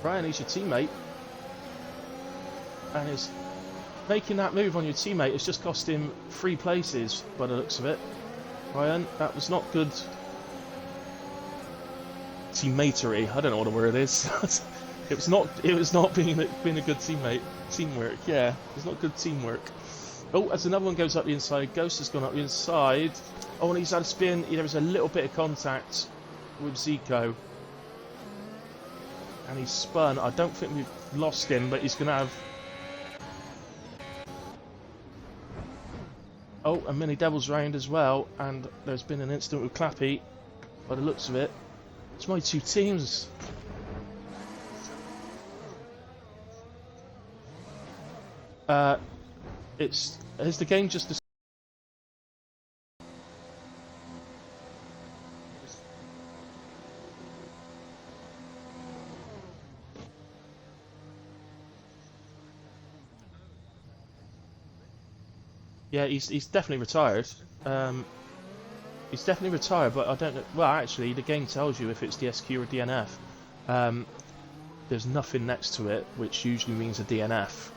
Brian, he's your teammate. And is making that move on your teammate. It's just cost him 3 places by the looks of it. Brian, that was not good teammatery. I don't know what the word is. It was not being a good teammate. Teamwork, yeah. It's not good teamwork. Oh, as another one goes up the inside, Ghost has gone up the inside. Oh, and he's had a spin. There was a little bit of contact with Zico. And he's spun. I don't think we've lost him, but he's going to have... Oh, and Mini Devil's round as well. And there's been an incident with Clappy, by the looks of it. It's my 2 teams. Is the game just... Yeah, he's definitely retired. He's definitely retired, but I don't know... Well, actually, the game tells you if it's DSQ or DNF. There's nothing next to it, which usually means a DNF.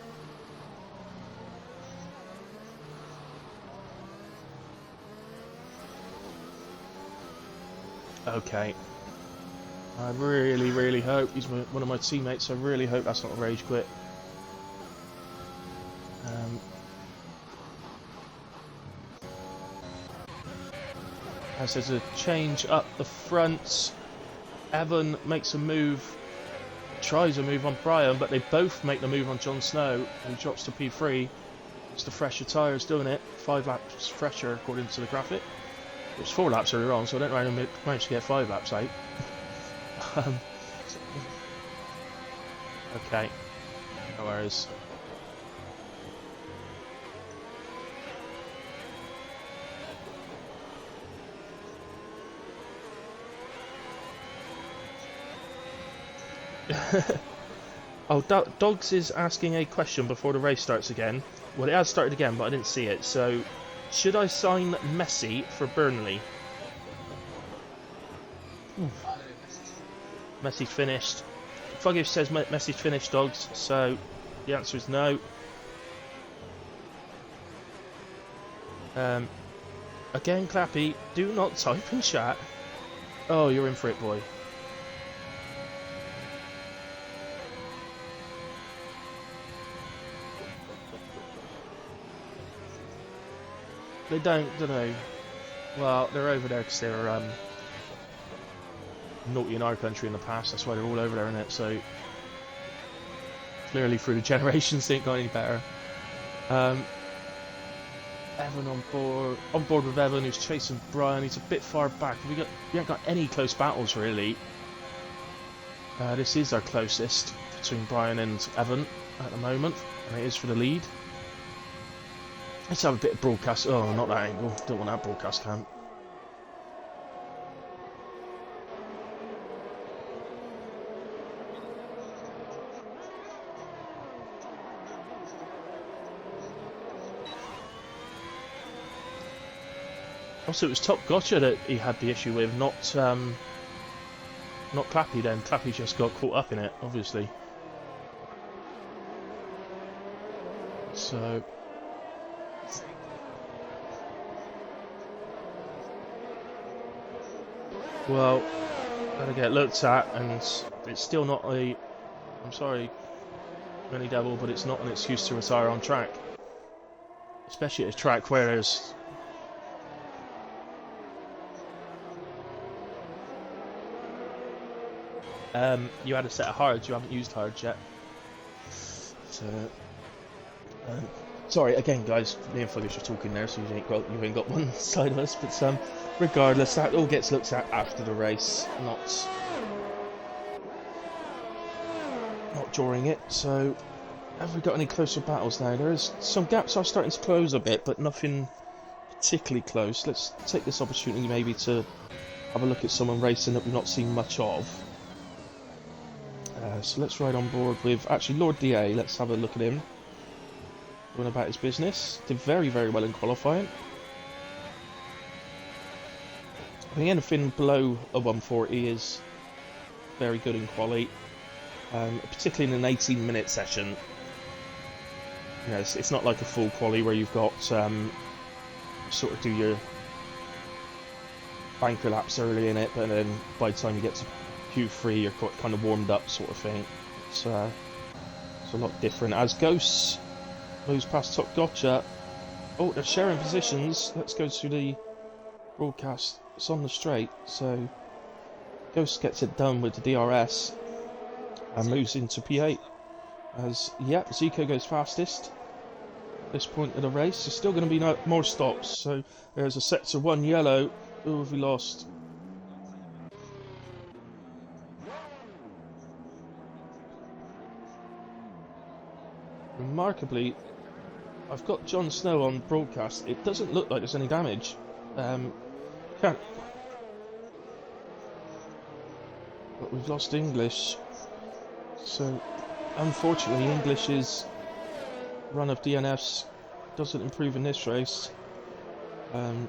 Okay. I really, really hope he's one of my teammates. I really hope that's not a rage quit. As there's a change up the front, Evan makes a move, tries a move on Brian, but they both make the move on Jon Snow, and he drops to P3. It's the fresher tyres doing it. 5 laps fresher according to the graphic. It was 4 laps earlier on, so I don't really manage to get 5 laps out. Okay, no worries. Oh, Dogs is asking a question before the race starts again. Well, it has started again, but I didn't see it. So, should I sign Messi for Burnley? No, Messi's finished. Messi's finished. Fuggish says Messi's finished, Dogs. So, the answer is no. Again, Clappy, do not type in chat. Oh, you're in for it, boy. They don't know. Well, they're over there because they're naughty in our country in the past. That's why they're all over there, innit? So clearly, through the generations, they ain't got any better. Evan on board with Evan, who's chasing Brian. He's a bit far back. We haven't got any close battles really. This is our closest between Brian and Evan at the moment, and it is for the lead. Let's have a bit of broadcast. Oh, not that angle. Don't want that broadcast cam. Also, it was Top Gotcha that he had the issue with, not Clappy then. Clappy just got caught up in it, obviously. So... well, gotta get looked at, and it's still not a... I'm sorry, Rennie Devil, but it's not an excuse to retire on track. Especially at a track where there's... you had a set of hards, you haven't used hards yet. So... sorry, again guys, me and Fuggish are talking there, so you ain't got one side of us, but regardless, that all gets looked at after the race, not during it. So, have we got any closer battles now? There is some gaps are starting to close a bit, but nothing particularly close. Let's take this opportunity maybe to have a look at someone racing that we've not seen much of. So let's ride on board with, actually, Lord DA. Let's have a look at him. Going about his business. Did very, very well in qualifying. I think anything below a 140 is very good in quali, particularly in an 18-minute session. You know, it's not like a full quali where you've got sort of do your banker laps early in it, but then by the time you get to Q3, you're kind of warmed up, sort of thing. It's a lot different. As Ghosts moves past Top Gotcha. Oh, they're sharing positions. Let's go to the broadcast. It's on the straight, so Ghost gets it done with the DRS and moves into P8. As, yeah, Zico goes fastest at this point of the race. There's still going to be more stops, so there's a sector 1 yellow. Who have we lost? Remarkably, I've got Jon Snow on broadcast. It doesn't look like there's any damage. But we've lost English. So, unfortunately, English's run of DNFs doesn't improve in this race. I'm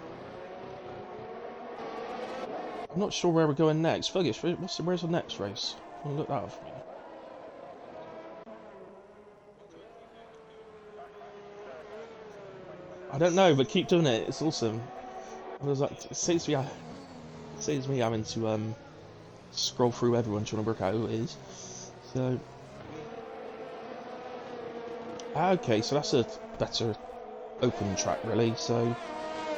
not sure where we're going next. Fuggish, where's the next race? I'm gonna look that up for me. I don't know, but keep doing it. It's awesome. It saves me having to scroll through everyone trying to work out who it is. So, okay, so that's a better open track, really. So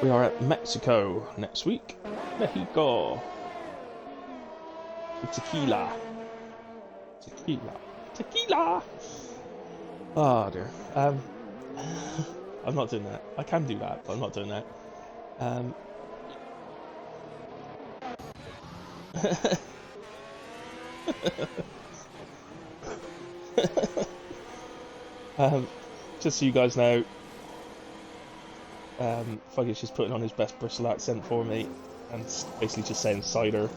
we are at Mexico next week. Mexico. Tequila. Oh dear. I'm not doing that. I can do that, but I'm not doing that. Just so you guys know, Fuggish is putting on his best Bristol accent for me, and basically just saying cider.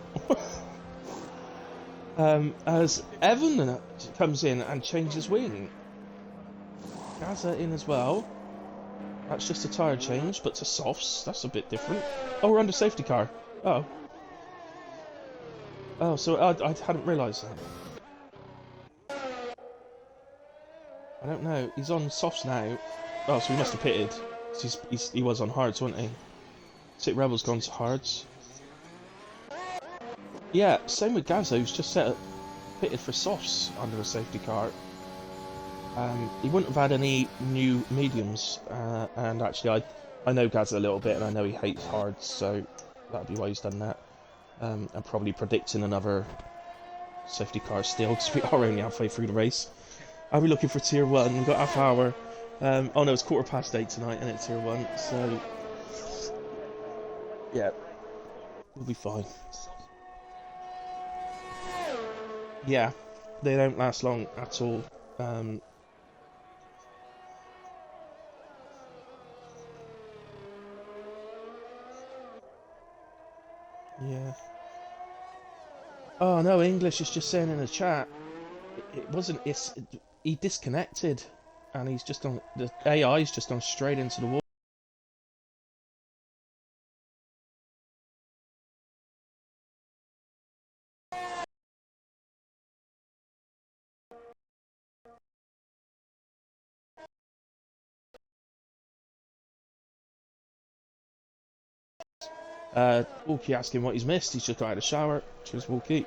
As Evan comes in and changes wing. Gaza in as well. That's just a tyre change, but to softs, that's a bit different. Oh, we're under safety car. Oh. Oh, so I hadn't realised that. I don't know. He's on softs now. Oh, so he must have pitted. He was on hards, wasn't he? Sit Rebel's gone to hards. Yeah, same with Gazza, who's just pitted for softs under a safety car. He wouldn't have had any new mediums, and actually I know Gazza a little bit, and I know he hates hards, so that'd be why he's done that. I'm probably predicting another safety car still, because we are only halfway through the race. Are we looking for tier 1? We've got half hour. Oh no, it's 8:15 tonight, and it's tier 1, so yeah, we'll be fine. Yeah, they don't last long at all. Yeah. Oh no, English is just saying in the chat. It wasn't. He disconnected, and he's just on. The AI's just gone straight into the wall. Walkie asking what he's missed. He's just got out of the shower. Cheers, Walkie.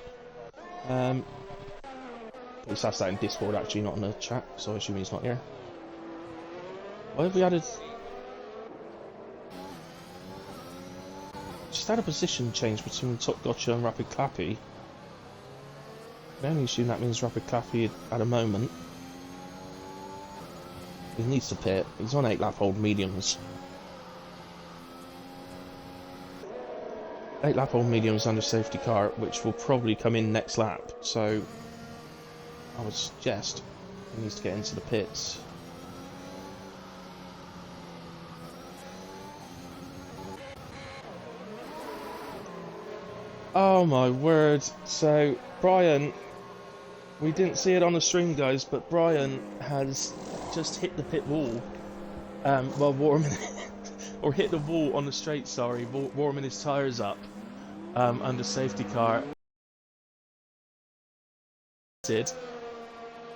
He's asked that in Discord actually, not in the chat, so I assume he's not here. Why have we added? Just had a position change between Top Gotcha and Rapid Clappy. I only assume that means Rapid Clappy at a moment. He needs to pit. He's on 8 lap old mediums. 8 lap old mediums under safety car, which will probably come in next lap, so I would suggest he needs to get into the pits. Oh my word. So Brian, we didn't see it on the stream guys, but Brian has just hit the pit wall while warming or hit the wall on the straight, sorry, warming his tyres up under safety car.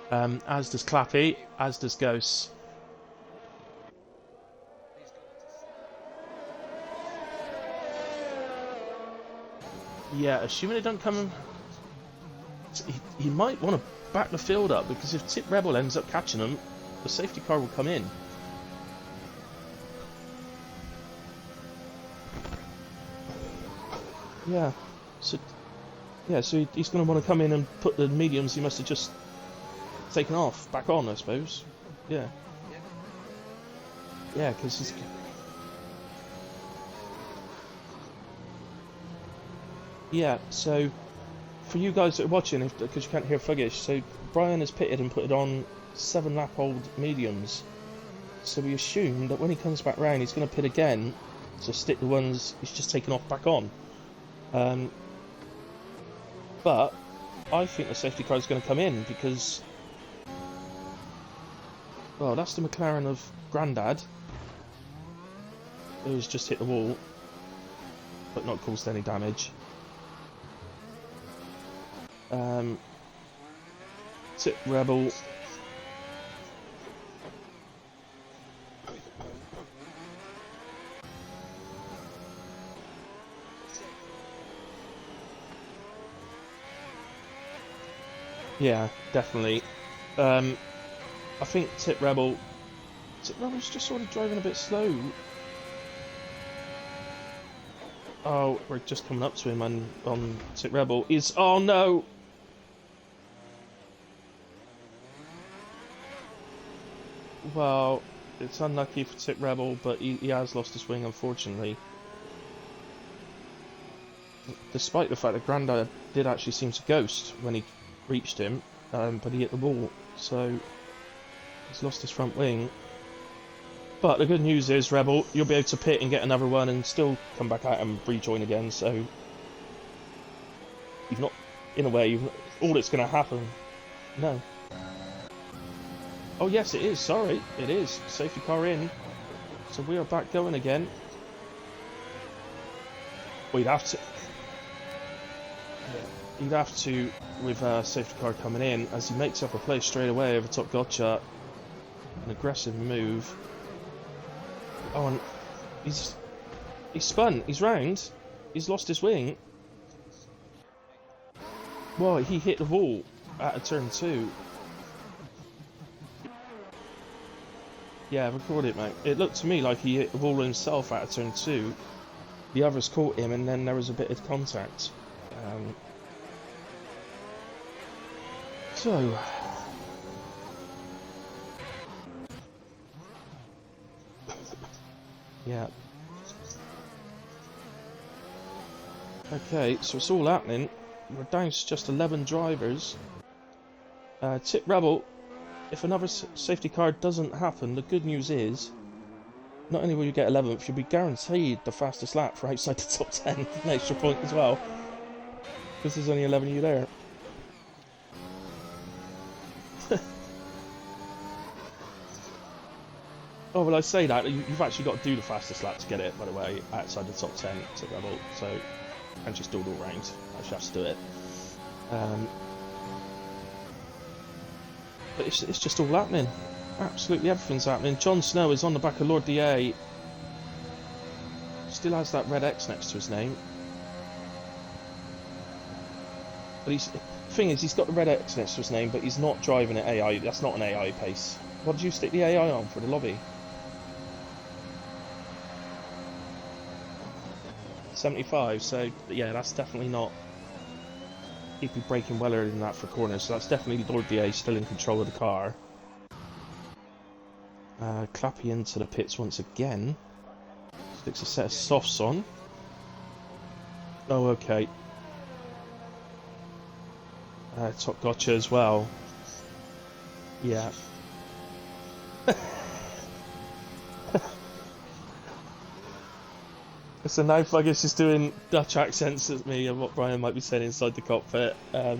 As does Clappy, as does Ghost. Yeah, assuming it don't come... He might want to back the field up, because if Tip Rebel ends up catching him, the safety car will come in. Yeah, so he's going to want to come in and put the mediums he must have just taken off back on, I suppose. Yeah. Yeah, because he's... Yeah, so for you guys that are watching, because you can't hear Fuggish, so Brian has pitted and put it on 7 lap old mediums. So we assume that when he comes back round, he's going to pit again to stick the ones he's just taken off back on. But I think the safety car is going to come in because, well, that's the McLaren of Grandad, who's just hit the wall, but not caused any damage. Tip Rebel. Yeah, definitely. I think Tip Rebel's just sort of driving a bit slow. Oh, we're just coming up to him on Tip Rebel. Oh no! Well, it's unlucky for Tip Rebel, but he has lost his wing, unfortunately. Despite the fact that Grandad did actually seem to ghost when he reached him, but he hit the wall, so he's lost his front wing. But the good news is, Rebel, you'll be able to pit and get another one and still come back out and rejoin again, so you've not in a way, all that's going to happen. No. Oh yes, it is. Sorry, it is. Safety car in. So we are back going again. We'd have to. You'd have to, with safety car coming in, as he makes up a place straight away over top Gotcha. An aggressive move. Oh, and he's spun. He's round. He's lost his wing. Well, he hit the wall at a turn 2. Yeah, record it, mate. It looked to me like he hit the wall himself at a turn 2. The others caught him, and then there was a bit of contact. So, yeah. Okay, so it's all happening. We're down to just 11 drivers. Tip Rebel, if another safety car doesn't happen, the good news is, not only will you get 11th, you'll be guaranteed the fastest lap for outside the top 10. An extra point as well. Because there's only 11 of you there. Oh, well, I say that, you've actually got to do the fastest lap to get it, by the way, outside the top 10 to Rebel, so you can't just do it all round. I just have to do it. But it's just all happening. Absolutely everything's happening. Jon Snow is on the back of Lord DA. Still has that red X next to his name. But the thing is, he's got the red X next to his name, but he's not driving at AI. That's not an AI pace. What did you stick the AI on for the lobby? 75, so yeah, that's definitely not. He'd be braking well earlier than that for corners, so that's definitely Lord DA still in control of the car. Clappy into the pits once again. Sticks a set of softs on. Oh, okay. Top Gotcha as well. Yeah. So now Fuggish is doing Dutch accents at me and what Brian might be saying inside the cockpit. We're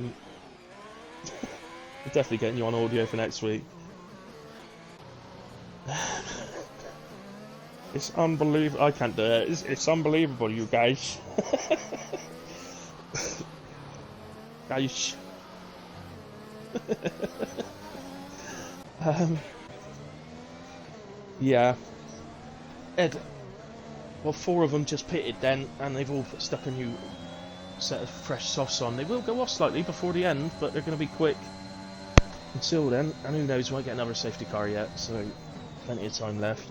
definitely getting you on audio for next week. It's unbelievable. I can't do it. It's unbelievable, you guys. Guys. Yeah. Ed. Well, 4 of them just pitted then, and they've all stuck a new set of fresh softs on. They will go off slightly before the end, but they're going to be quick until then. And who knows, we might get another safety car yet, so plenty of time left.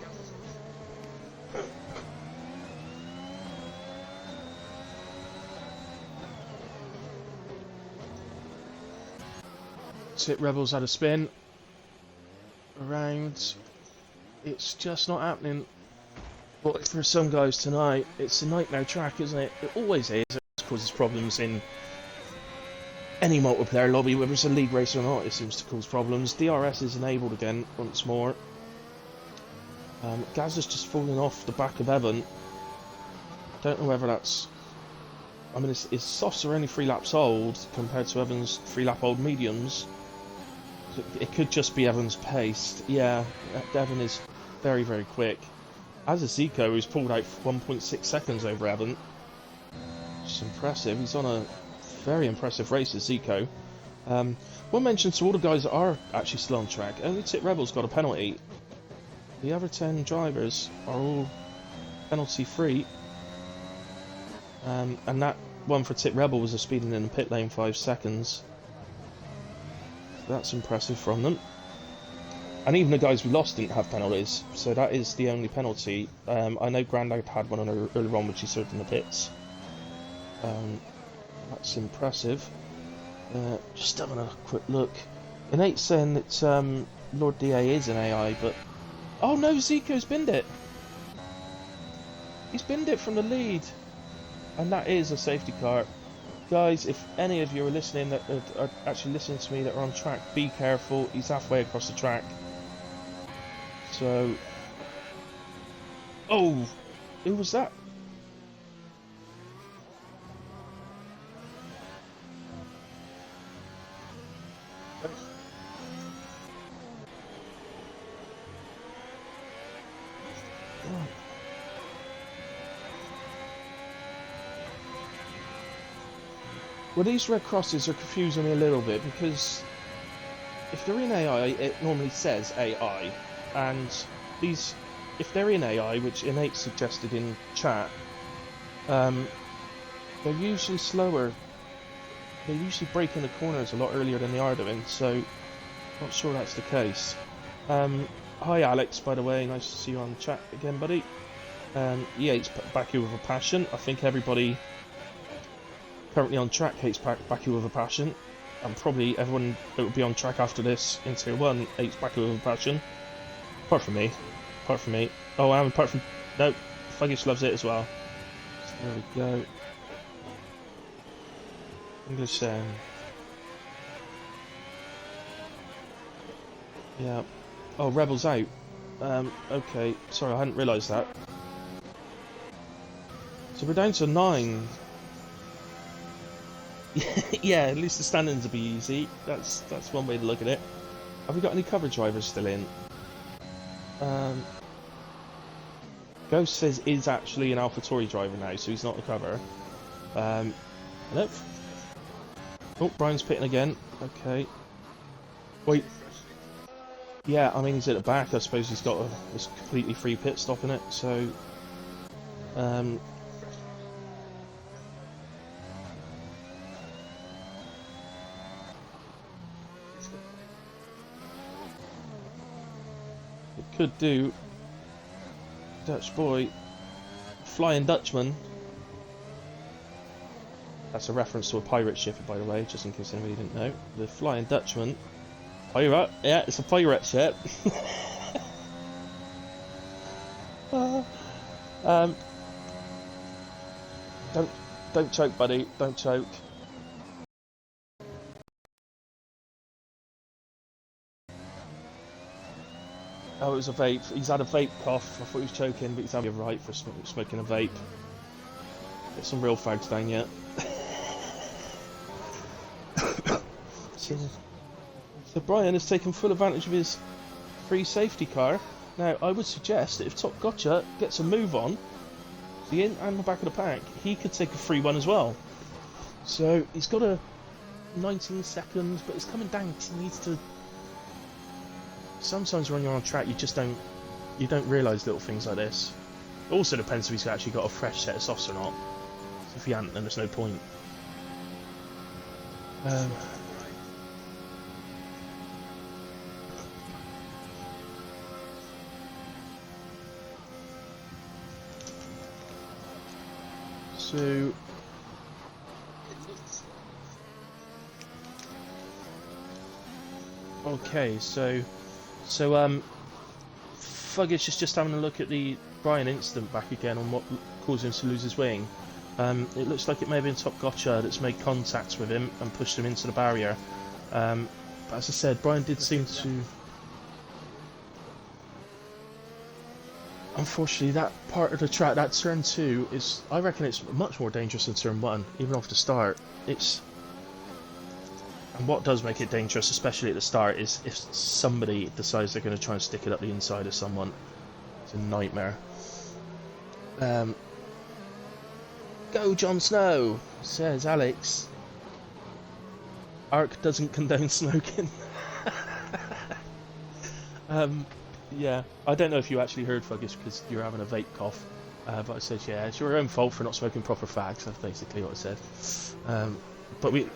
Tip Rebels had a spin around. It's just not happening. But for some guys tonight, it's a nightmare track, isn't it? It always is. It causes problems in any multiplayer lobby, whether it's a league race or not. It seems to cause problems. DRS is enabled again once more. Gaz is just falling off the back of Evan. Don't know whether that's. I mean, his softs are only 3 laps old compared to Evan's 3 lap old mediums. It could just be Evan's pace. Yeah, Evan is very, very quick. As a Zico, who's pulled out 1.6 seconds over Evan. It's impressive. He's on a very impressive race as Zico. One mention to all the guys that are actually still on track. Only Tip Rebels got a penalty. The other 10 drivers are all penalty free. And that one for Tip Rebel was a speeding in the pit lane 5 seconds. That's impressive from them. And even the guys we lost didn't have penalties, so that is the only penalty. I know Grandad had one on her earlier on, which he served in the pits. That's impressive. Just having a quick look. Innate's saying that Lord DA is an AI, but... Oh no, Zico's binned it! He's binned it from the lead! And that is a safety car. Guys, if any of you are listening that are actually listening to me that are on track, be careful. He's halfway across the track. So, oh, who was that? Well, these red crosses are confusing me a little bit because if they're in AI, it normally says AI, and these, if they're in AI, which Innate suggested in chat, they're usually slower. They're usually breaking the corners a lot earlier than they are doing, so not sure that's the case. Hi Alex, by the way, nice to see you on the chat again, buddy. He hates Baku with a passion. I think everybody currently on track hates Baku with a passion, and probably everyone that will be on track after this in Tier 1 hates Baku with a passion. Apart from me. Apart from me. Oh, and apart from... No, Fuggish loves it as well. So there we go. English, yeah. Oh, Rebel's out. Okay. Sorry, I hadn't realised that. So we're down to 9. Yeah, at least the standings will be easy. That's one way to look at it. Have we got any cover drivers still in? Ghost says is actually an AlphaTauri driver now, so he's not a cover. Nope. Oh, Brian's pitting again. Okay. Wait. Yeah, I mean he's at the back. I suppose he's got a completely free pit stop in it. So, it could do. Dutch boy, Flying Dutchman. That's a reference to a pirate ship, by the way, just in case anybody didn't know. The Flying Dutchman. Pirate? Yeah, it's a pirate ship. Don't choke, buddy. Don't choke. Oh, it was a vape. He's had a vape cough. I thought he was choking, but he's having a right for smoking a vape. Get some real fags down yet. So Brian has taken full advantage of his free safety car. Now, I would suggest that if Top Gotcha gets a move on, the in and the back of the pack, he could take a free one as well. So he's got a 19 seconds, but it's coming down. He needs to. Sometimes when you're on track, you don't realise little things like this. It also depends if he's actually got a fresh set of softs or not. So if he hasn't, then there's no point. So okay, so Fuggish is just having a look at the Brian incident back again on what caused him to lose his wing. It looks like it may have been Top Gotcha that's made contact with him and pushed him into the barrier. But as I said, Brian did seem to. Unfortunately, that part of the track, that turn 2, is, I reckon it's much more dangerous than turn 1, even off the start. And what does make it dangerous, especially at the start, is if somebody decides they're going to try and stick it up the inside of someone. It's a nightmare. Go Jon Snow, says Alex. Ark doesn't condone smoking. Yeah, I don't know if you actually heard Fuggish because you're having a vape cough, but I said, yeah, it's your own fault for not smoking proper fags. That's basically what I said. But we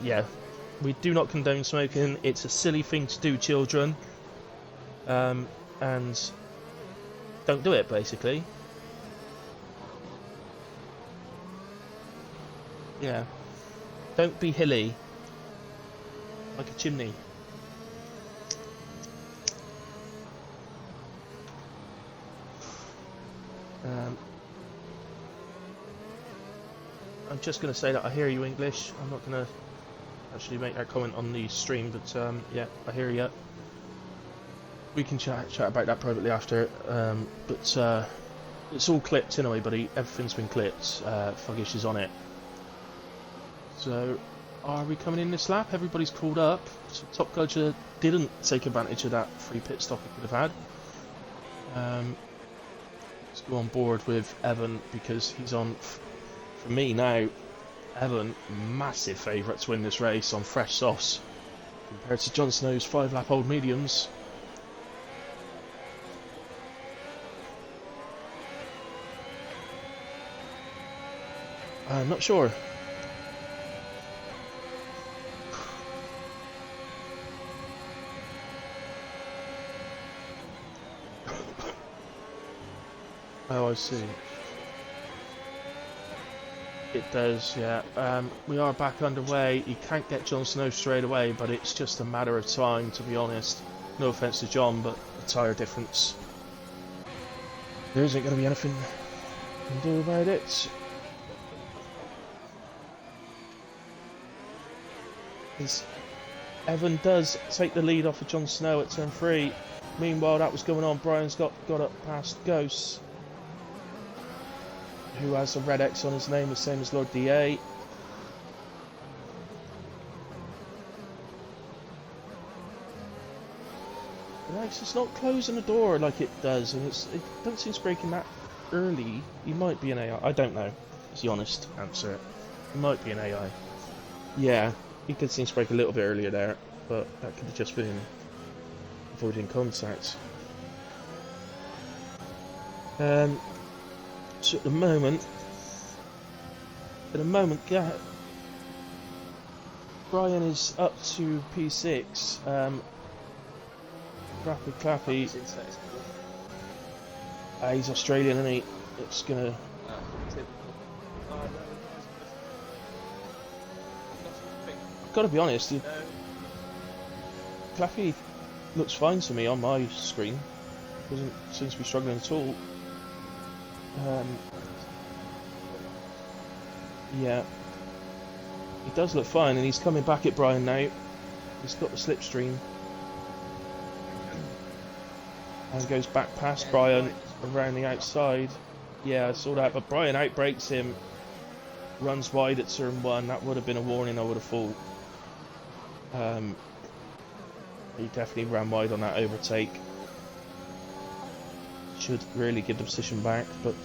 do not condone smoking. It's a silly thing to do, children, and don't do it, basically. Yeah, don't be hilly like a chimney. I'm just going to say that I hear you, English. I'm not going to actually make that comment on the stream, but yeah, I hear you. We can chat about that privately after. But it's all clipped anyway, buddy. Everything's been clipped. Fuggish is on it. So are we coming in this lap? Everybody's called up. So Top Gudger didn't take advantage of that free pit stop he could have had. Let's go on board with Evan because he's on. For me now, Evan, massive favourite to win this race on fresh softs compared to Jon Snow's 5-lap old mediums. I'm not sure. Oh, I see. It does, yeah. We are back underway. You can't get Jon Snow straight away, but it's just a matter of time, to be honest. No offence to Jon, but the tyre difference. There isn't going to be anything you can do about it. Evan does take the lead off of Jon Snow at turn 3. Meanwhile, that was going on. Brian's got up past Ghost, who has a red X on his name, the same as Lord DA. It's just not closing the door like it does, and it doesn't seem to breaking that early. He might be an AI. I don't know. It's the honest answer. He might be an AI. Yeah, he did seem to break a little bit earlier there, but that could have just been avoiding contact. So at the moment, yeah, Brian is up to P6. Clappy. He's Australian, isn't he? It's gonna. I've got to be honest. Clappy looks fine to me on my screen. Doesn't seem to be struggling at all. Yeah, he does look fine, and he's coming back at Brian now. He's got the slipstream and goes back past Brian around the outside. Yeah, I saw that, but Brian outbrakes him, runs wide at turn 1. That would have been a warning, I would have thought. He definitely ran wide on that overtake. Should really give the position back, but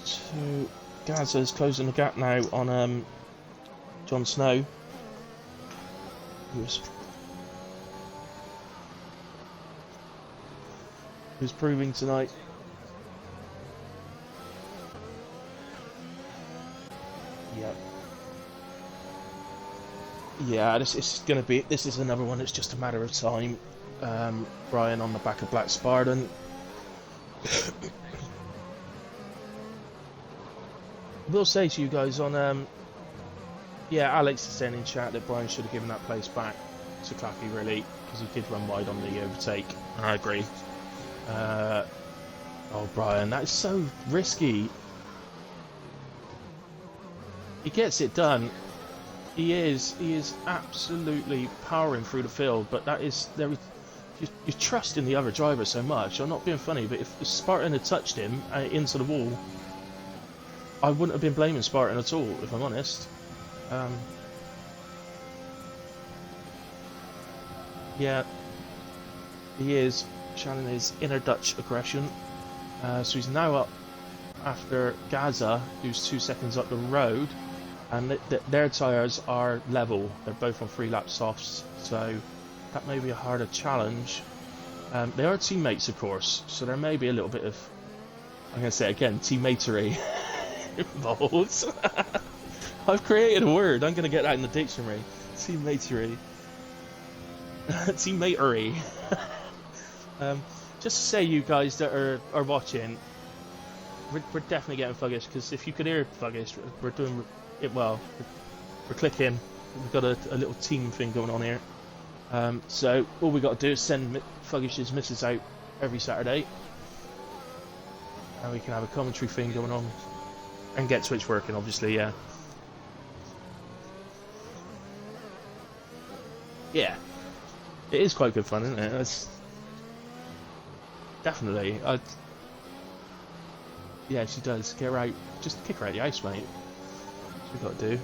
so Gazza's closing the gap now on Jon Snow, who's proving tonight. Yep. Yeah, this is another one. It's just a matter of time. Brian on the back of Black Spartan. Will say to you guys on yeah, Alex is saying in chat that Brian should have given that place back to Clappy, really, because he did run wide on the overtake. I agree. Oh, Brian, that is so risky. He gets it done. He is absolutely powering through the field, but you trust in the other driver so much. I'm not being funny, but if Spartan had touched him into the wall, I wouldn't have been blaming Spartan at all, if I'm honest. Yeah, he is channeling his inner Dutch aggression. So he's now up after Gaza, who's 2 seconds up the road, and their tyres are level. They're both on 3-lap softs, so that may be a harder challenge. They are teammates, of course, so there may be a little bit of, I'm going to say it again, teammatery involved. I've created a word. I'm going to get that in the dictionary. Teammatery. Teammatery. Just to say, you guys that are watching, we're definitely getting thuggish, because if you could hear thuggish, we're doing it well. We're clicking. We've got a little team thing going on here. So all we got to do is send Thuggish's missus out every Saturday, and we can have a commentary thing going on and get Twitch working, obviously. Yeah, it is quite good fun, isn't it? It's definitely. Yeah, she does. Get her out. Just kick her out the house, mate. That's what we got to do.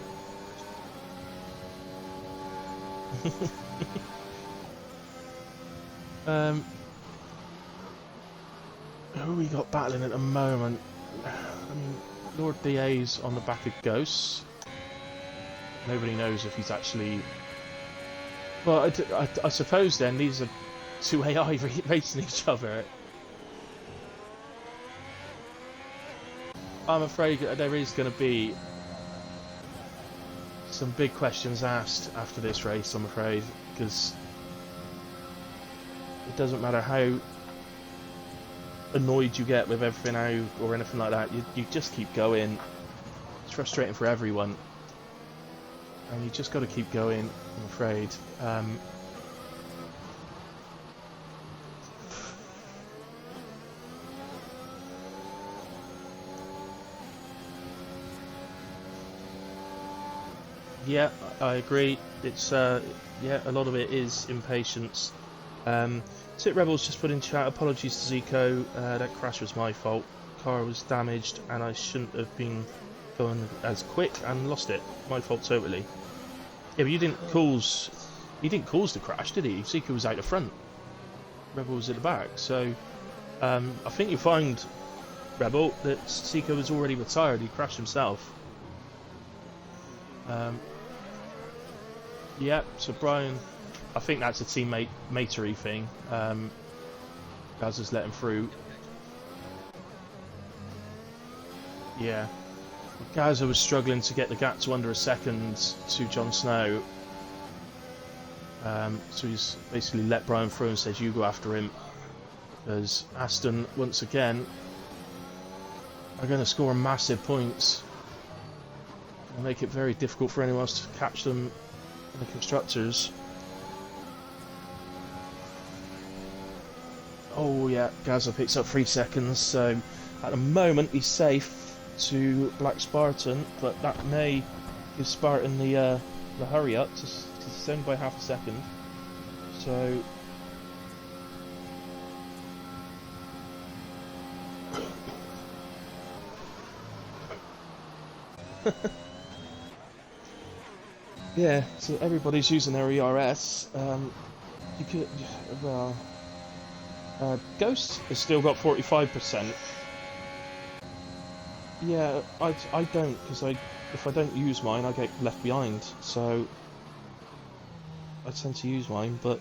Who we got battling at the moment? I mean, Lord DA's on the back of Ghosts. Nobody knows if he's actually... Well, I suppose then these are two AI racing each other. I'm afraid there is going to be some big questions asked after this race, I'm afraid, because it doesn't matter how annoyed you get with everything out or anything like that, you just keep going. It's frustrating for everyone, and you just got to keep going, I'm afraid. Yeah, I agree. It's yeah, a lot of it is impatience. Tit Rebels just put in chat, apologies to Zico, that crash was my fault. Car was damaged and I shouldn't have been going as quick and lost it. My fault totally. Yeah, but you didn't cause the crash, did he? Zico was out the front. Rebel was at the back, so I think you find, Rebel, that Zico was already retired, he crashed himself. Yeah, so Brian, I think that's a teammate matery thing. Gaz has let him through. Yeah. Gaza was struggling to get the gap to under a second to Jon Snow. So he's basically let Brian through and says, you go after him. Because Aston, once again, are going to score massive points. And make it very difficult for anyone else to catch them in the constructors. Oh yeah, Gaza picks up 3 seconds, so at the moment he's safe to Black Spartan, but that may give Spartan the hurry up, because it's only by half a second. So yeah, so everybody's using their ERS. You could, well, Ghost has still got 45%. Yeah, I don't, because if I don't use mine, I get left behind. So I tend to use mine, but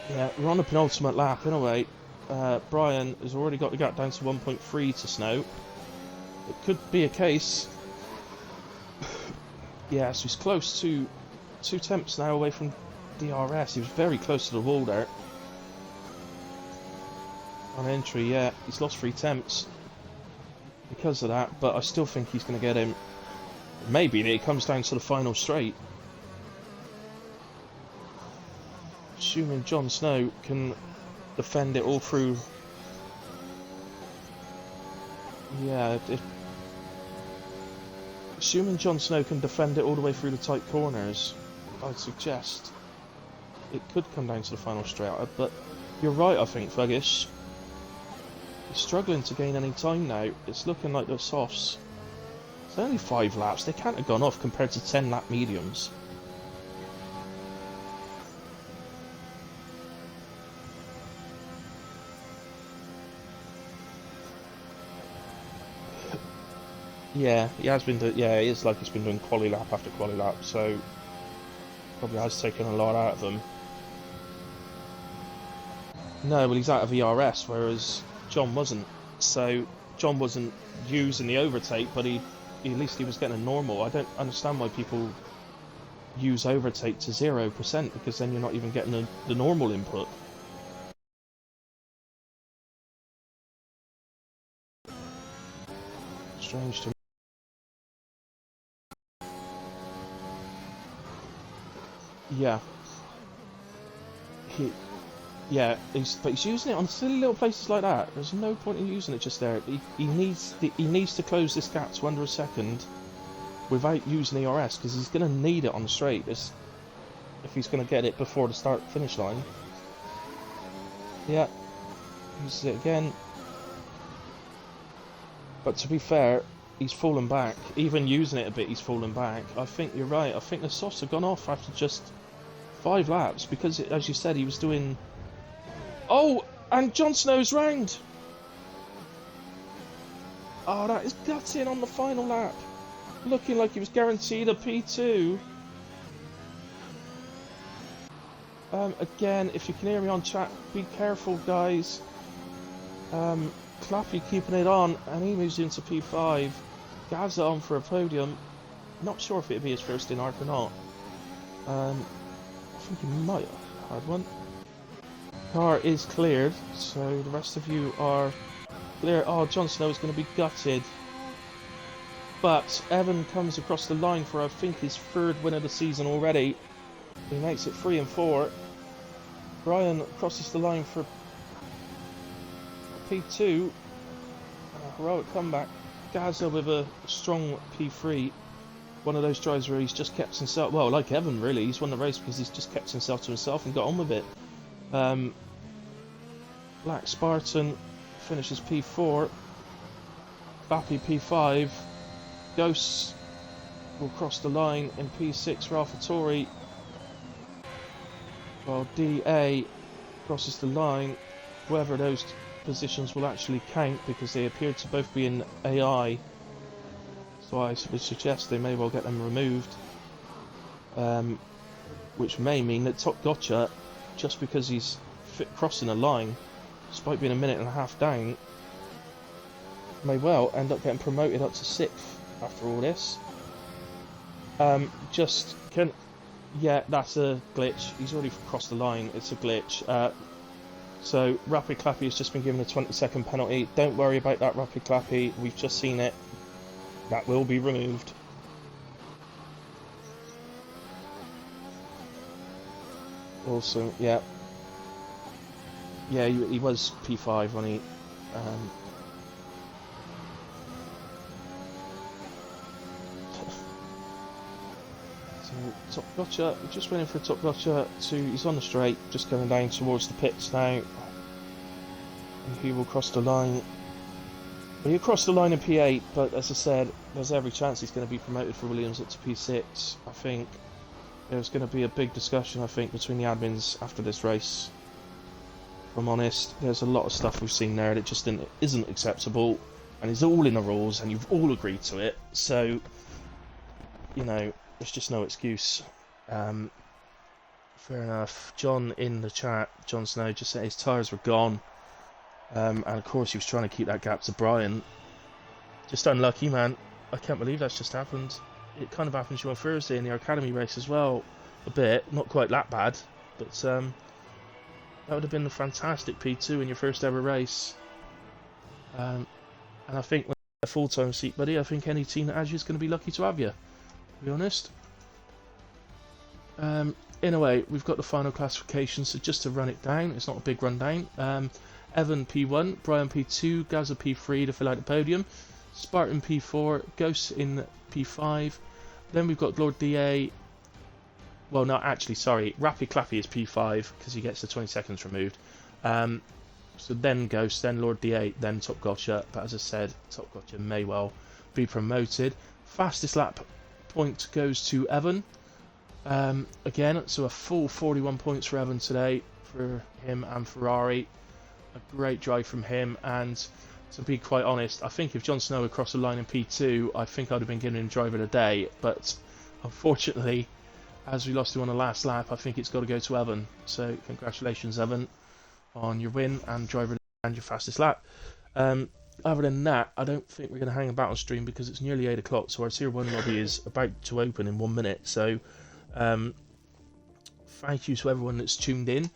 yeah, we're on the penultimate lap anyway. Brian has already got the gap down to 1.3 to Snow. It could be a case. Yeah, so he's close to 2 tenths now away from DRS. He was very close to the wall there. On entry, yeah, he's lost 3 tenths because of that, but I still think he's going to get him. Maybe that it comes down to the final straight. Assuming Jon Snow can defend it all through. Yeah, assuming Jon Snow can defend it all the way through the tight corners, I'd suggest it could come down to the final straight. But you're right, I think, Fuggish. He's struggling to gain any time now. It's looking like the softs. It's only 5 laps. They can't have gone off compared to 10 lap mediums. Yeah, he has been. Yeah, it is like he's been doing quali lap after quali lap. So probably has taken a lot out of them. No, well, he's out of ERS, whereas John wasn't. So John wasn't using the overtake, but at least he was getting a normal. I don't understand why people use overtake to 0%, because then you're not even getting the normal input. Strange to me. Yeah. Yeah, but he's using it on silly little places like that. There's no point in using it just there. He needs to close this gap to under a second without using ERS, because he's going to need it on the straight if he's going to get it before the start-finish line. Yeah, uses it again. But to be fair, he's fallen back. Even using it a bit, he's fallen back. I think you're right. I think the softs have gone off after just 5 laps because, as you said, he was doing... Oh, and Jon Snow's round. Oh, that is gutting on the final lap. Looking like he was guaranteed a P2. Again, if you can hear me on chat, be careful, guys. Clappy keeping it on, and he moves into P5. Gav's on for a podium. Not sure if it'd be his first in arc or not. I think he might have had one. Car is cleared, so the rest of you are clear. Oh, Jon Snow is going to be gutted. But Evan comes across the line for, I think, his 3rd win of the season already. He makes it 3 and 4. Brian crosses the line for P2. A heroic comeback. Gaza with a strong P3. One of those drives where he's just kept himself... Well, like Evan, really. He's won the race because he's just kept himself to himself and got on with it. Black Spartan finishes P4. Bappy P5. Ghosts will cross the line in P6 for AlphaTauri. While DA crosses the line. Whoever those positions will actually count because they appear to both be in AI. So I would suggest they may well get them removed. Which may mean that Top Gotcha, just because he's crossing a line, despite being a minute and a half down, may well end up getting promoted up to 6th after all this. Yeah, that's a glitch. He's already crossed the line. It's a glitch. So Rapid Clappy has just been given a 20-second penalty. Don't worry about that, Rapid Clappy. We've just seen it. That will be removed. Also, yeah. Yeah, he was P5 when he... So Top Gotcha, just waiting for Top Gotcha he's on the straight, just going down towards the pits now. And he will cross the line. Well, he'll cross the line in P8, but as I said, there's every chance he's going to be promoted for Williams up to P6. I think there's going to be a big discussion, I think, between the admins after this race. If I'm honest, there's a lot of stuff we've seen there that just isn't acceptable, and it's all in the rules, and you've all agreed to it, so, you know, there's just no excuse. Fair enough. John in the chat, Jon Snow, just said his tyres were gone. And of course he was trying to keep that gap to Brian. Just unlucky, man. I can't believe that's just happened. It kind of happened to you on Thursday in the Academy race as well. A bit. Not quite that bad. But that would have been a fantastic P2 in your first ever race. And I think with a full-time seat, buddy, I think any team that has you is going to be lucky to have you. To be honest. In a way, we've got the final classification, so just to run it down, it's not a big rundown. Evan P1, Brian P2, Gaza P3 to fill out the podium, Spartan P4, Ghost in P5, then we've got Lord DA, well no actually sorry, Rapid Clappy is P5 because he gets the 20 seconds removed, so then Ghost, then Lord DA, then Top Gotcha, but as I said, Top Gotcha may well be promoted. Fastest lap point goes to Evan, again, so a full 41 points for Evan today, for him and Ferrari. A great drive from him, and to be quite honest, I think if Jon Snow had crossed the line in P2, I think I'd have been giving him driver of the day, but unfortunately, as we lost him on the last lap, I think it's got to go to Evan. So congratulations, Evan, on your win and driver of the day and your fastest lap. Other than that, I don't think we're going to hang about on stream because it's nearly 8 o'clock, so our Tier 1 lobby is about to open in 1 minute, so thank you to everyone that's tuned in.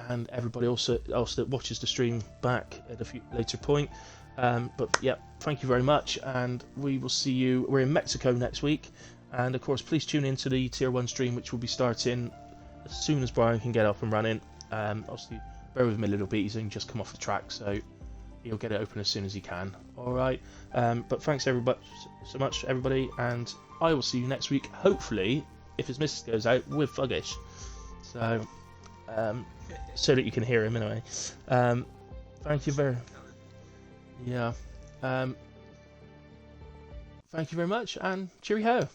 And everybody else that watches the stream back at a later point. But yeah, thank you very much, and we will see you. We're in Mexico next week, and of course, please tune into the Tier 1 stream, which will be starting as soon as Brian can get up and running. Obviously, bear with him a little bit, he's only just come off the track, so he'll get it open as soon as he can. Alright, but thanks everybody so much, everybody, and I will see you next week, hopefully, if his missus goes out, with Fuggish. So, so that you can hear him anyway. Thank you very Yeah. Thank you very much, and cheerio.